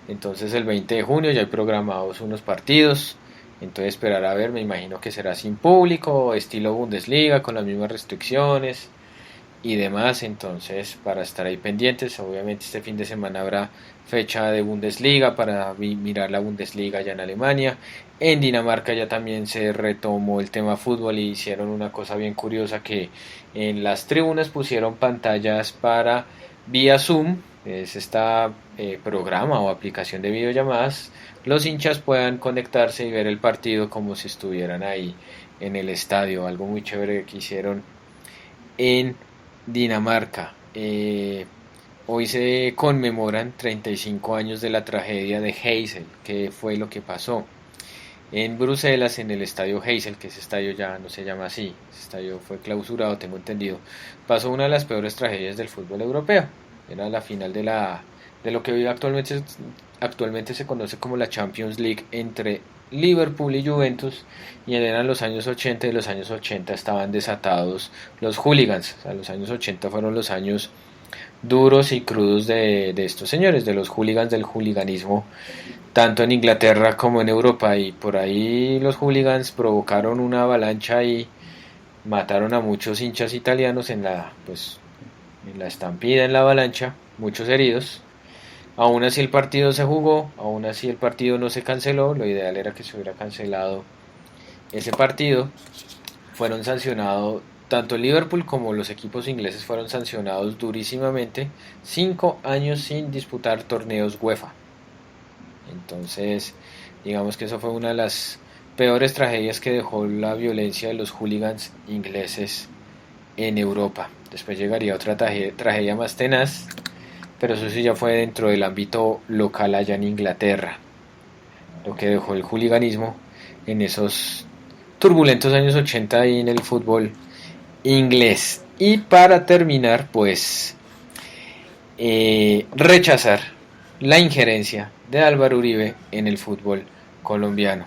Entonces el 20 de junio ya hay programados unos partidos, entonces esperar a ver, me imagino que será sin público, estilo Bundesliga, con las mismas restricciones y demás, entonces para estar ahí pendientes. Obviamente este fin de semana habrá fecha de Bundesliga para mirar la Bundesliga ya en Alemania. En Dinamarca ya también se retomó el tema fútbol y hicieron una cosa bien curiosa, que en las tribunas pusieron pantallas para vía Zoom, es esta programa o aplicación de videollamadas, los hinchas puedan conectarse y ver el partido como si estuvieran ahí en el estadio, algo muy chévere que hicieron en Dinamarca. Hoy se conmemoran 35 años de la tragedia de Heysel. ¿Qué fue lo que pasó? En Bruselas, en el estadio Heysel, que ese estadio ya no se llama así, ese estadio fue clausurado, tengo entendido, pasó una de las peores tragedias del fútbol europeo. Era la final de lo que hoy actualmente se conoce como la Champions League entre Liverpool y Juventus, y eran los años 80, y los años 80 estaban desatados los hooligans. O sea, los años 80 fueron los años duros y crudos de estos señores, de los hooligans, del hooliganismo, tanto en Inglaterra como en Europa, y por ahí los hooligans provocaron una avalancha y mataron a muchos hinchas italianos en la estampida, en la avalancha, muchos heridos. Aún así el partido se jugó, aún así el partido no se canceló, lo ideal era que se hubiera cancelado ese partido. Fueron sancionados, tanto el Liverpool como los equipos ingleses fueron sancionados durísimamente, 5 años sin disputar torneos UEFA. Entonces, digamos que eso fue una de las peores tragedias que dejó la violencia de los hooligans ingleses en Europa. Después llegaría otra tragedia más tenaz, pero eso sí ya fue dentro del ámbito local allá en Inglaterra, lo que dejó el hooliganismo en esos turbulentos años 80 y en el fútbol inglés. Y para terminar, pues rechazar la injerencia de Álvaro Uribe en el fútbol colombiano,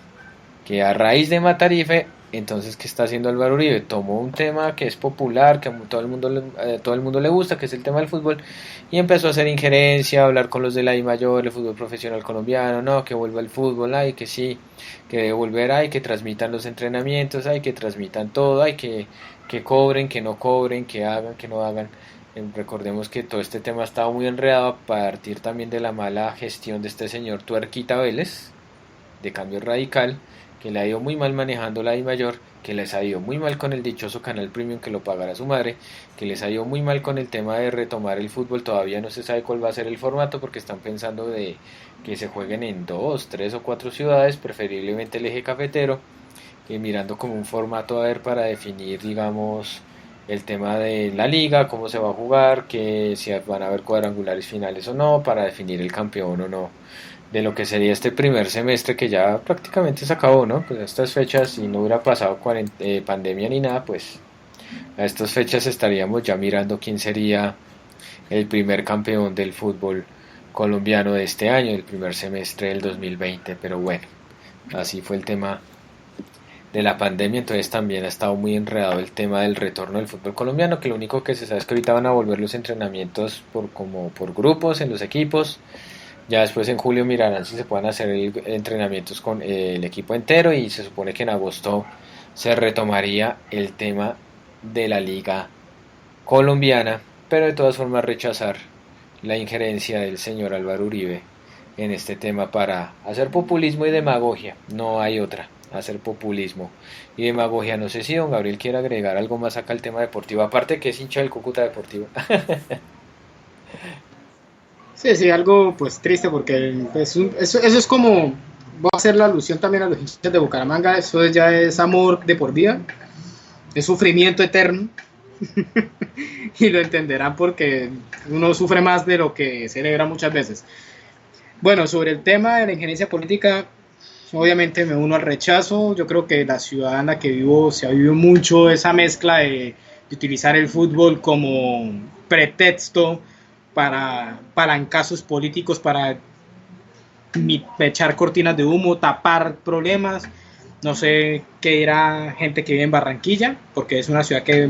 que a raíz de Matarife, entonces, ¿qué está haciendo Álvaro Uribe? Tomó un tema que es popular, que a todo el mundo le gusta, que es el tema del fútbol, y empezó a hacer injerencia, a hablar con los de la I mayor, el fútbol profesional colombiano, no, que vuelva el fútbol, ay, que sí, que debe volver, ay, que transmitan los entrenamientos, ay, que transmitan todo, ay, que cobren, que no cobren, que hagan, que no hagan. Recordemos que todo este tema ha estado muy enredado a partir también de la mala gestión de este señor Tuerquita Vélez, de Cambio Radical, que le ha ido muy mal manejando la I mayor, que les ha ido muy mal con el dichoso canal premium que lo pagará su madre, que les ha ido muy mal con el tema de retomar el fútbol. Todavía no se sabe cuál va a ser el formato, porque están pensando de que se jueguen en 2, 3 o 4 ciudades, preferiblemente el eje cafetero, mirando como un formato a ver para definir, digamos, el tema de la liga, cómo se va a jugar, que si van a haber cuadrangulares finales o no, para definir el campeón o no de lo que sería este primer semestre, que ya prácticamente se acabó, ¿no? Pues a estas fechas, si no hubiera pasado pandemia ni nada, pues a estas fechas estaríamos ya mirando quién sería el primer campeón del fútbol colombiano de este año, el primer semestre del 2020, pero bueno, así fue el tema de la pandemia. Entonces también ha estado muy enredado el tema del retorno del fútbol colombiano, que lo único que se sabe es que ahorita van a volver los entrenamientos por grupos en los equipos. Ya después en julio mirarán si se pueden hacer entrenamientos con el equipo entero, y se supone que en agosto se retomaría el tema de la liga colombiana, pero de todas formas rechazar la injerencia del señor Álvaro Uribe en este tema para hacer populismo y demagogia. No hay otra, hacer populismo y demagogia. No sé si don Gabriel quiere agregar algo más acá al tema deportivo, aparte que es hincha del Cúcuta Deportivo. Sí, algo pues triste, porque pues, eso es como, voy a hacer la alusión también a los hinchas de Bucaramanga, eso ya es amor de por vida, es sufrimiento eterno, y lo entenderán porque uno sufre más de lo que celebra muchas veces. Bueno, sobre el tema de la injerencia política, obviamente me uno al rechazo. Yo creo que la ciudad en la que vivo se ha vivido mucho esa mezcla de utilizar el fútbol como pretexto para palancazos políticos, para echar cortinas de humo, tapar problemas. No sé qué dirá gente que vive en Barranquilla, porque es una ciudad que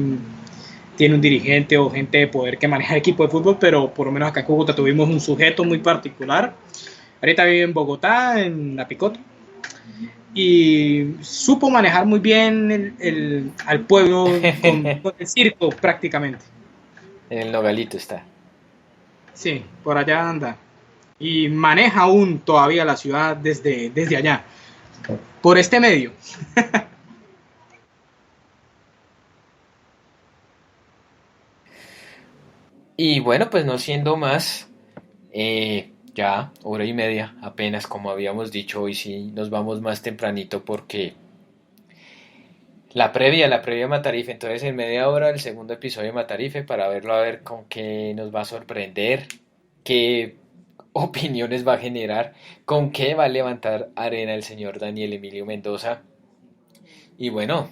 tiene un dirigente o gente de poder que maneja el equipo de fútbol, pero por lo menos acá en Cúcuta tuvimos un sujeto muy particular. Ahorita vive en Bogotá, en La Picota, y supo manejar muy bien al pueblo con el circo prácticamente. En el Nogalito está. Sí, por allá anda. Y maneja aún todavía la ciudad desde allá, por este medio. Y bueno, pues no siendo más, ya 1 hora y media apenas, como habíamos dicho, hoy sí nos vamos más tempranito porque la previa a Matarife, entonces en media hora el segundo episodio de Matarife para verlo a ver con qué nos va a sorprender, qué opiniones va a generar, con qué va a levantar arena el señor Daniel Emilio Mendoza. Y bueno,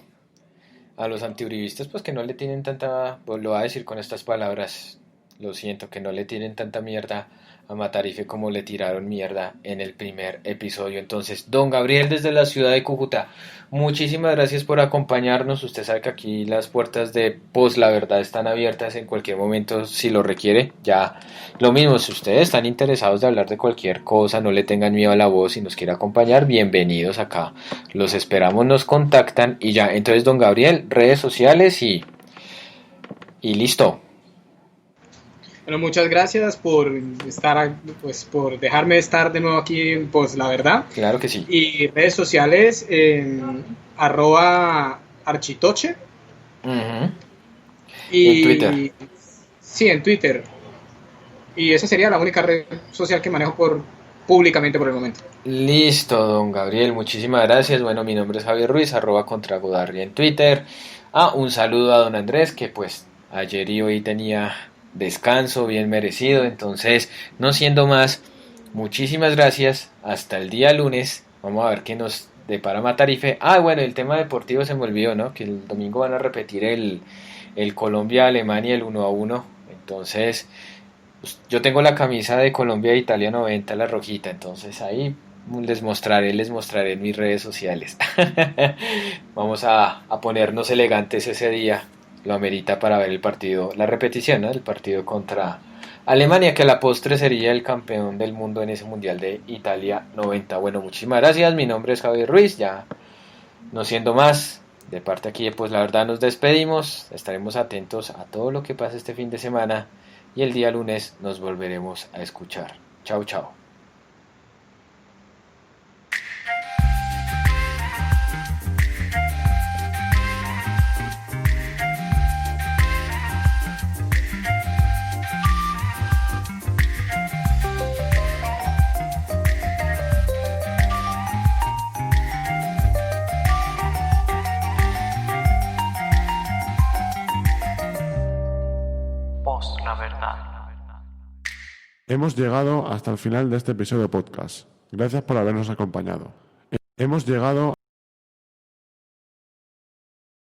a los antiuribistas pues que no le tienen tanta, pues lo voy a decir con estas palabras, lo siento, que no le tienen tanta mierda a Matarife como le tiraron mierda en el primer episodio. Entonces, don Gabriel desde la ciudad de Cúcuta, muchísimas gracias por acompañarnos. Usted sabe que aquí las puertas de Post La Verdad están abiertas en cualquier momento si lo requiere. Ya lo mismo, si ustedes están interesados de hablar de cualquier cosa, no le tengan miedo a la voz y nos quiere acompañar, bienvenidos acá. Los esperamos, nos contactan y ya. Entonces, don Gabriel, redes sociales y listo. Bueno, muchas gracias por estar, pues por dejarme estar de nuevo aquí en Pues la Verdad. Claro que sí. Y redes sociales @architoche. Uh-huh. Y en Twitter. Sí, en Twitter. Y esa sería la única red social que manejo públicamente por el momento. Listo, don Gabriel, muchísimas gracias. Bueno, mi nombre es Javier Ruiz, @contragodarri en Twitter. Un saludo a don Andrés, que pues ayer y hoy tenía descanso bien merecido. Entonces, no siendo más, muchísimas gracias. Hasta el día lunes. Vamos a ver qué nos depara Matarife. Bueno, el tema deportivo se me olvidó, ¿no? Que el domingo van a repetir el Colombia-Alemania, el 1-1. Entonces, pues, yo tengo la camisa de Colombia e Italia 90, la rojita. Entonces, ahí les mostraré en mis redes sociales. Vamos a ponernos elegantes ese día. Lo amerita para ver el partido, la repetición, ¿no? El partido contra Alemania, que a la postre sería el campeón del mundo en ese Mundial de Italia 90. Bueno, muchísimas gracias, mi nombre es Javier Ruiz, ya no siendo más, de parte aquí pues la verdad nos despedimos, estaremos atentos a todo lo que pase este fin de semana y el día lunes nos volveremos a escuchar. Chao, chao. Post La Verdad. Hemos llegado hasta el final de este episodio de podcast. Gracias por habernos acompañado. Hemos llegado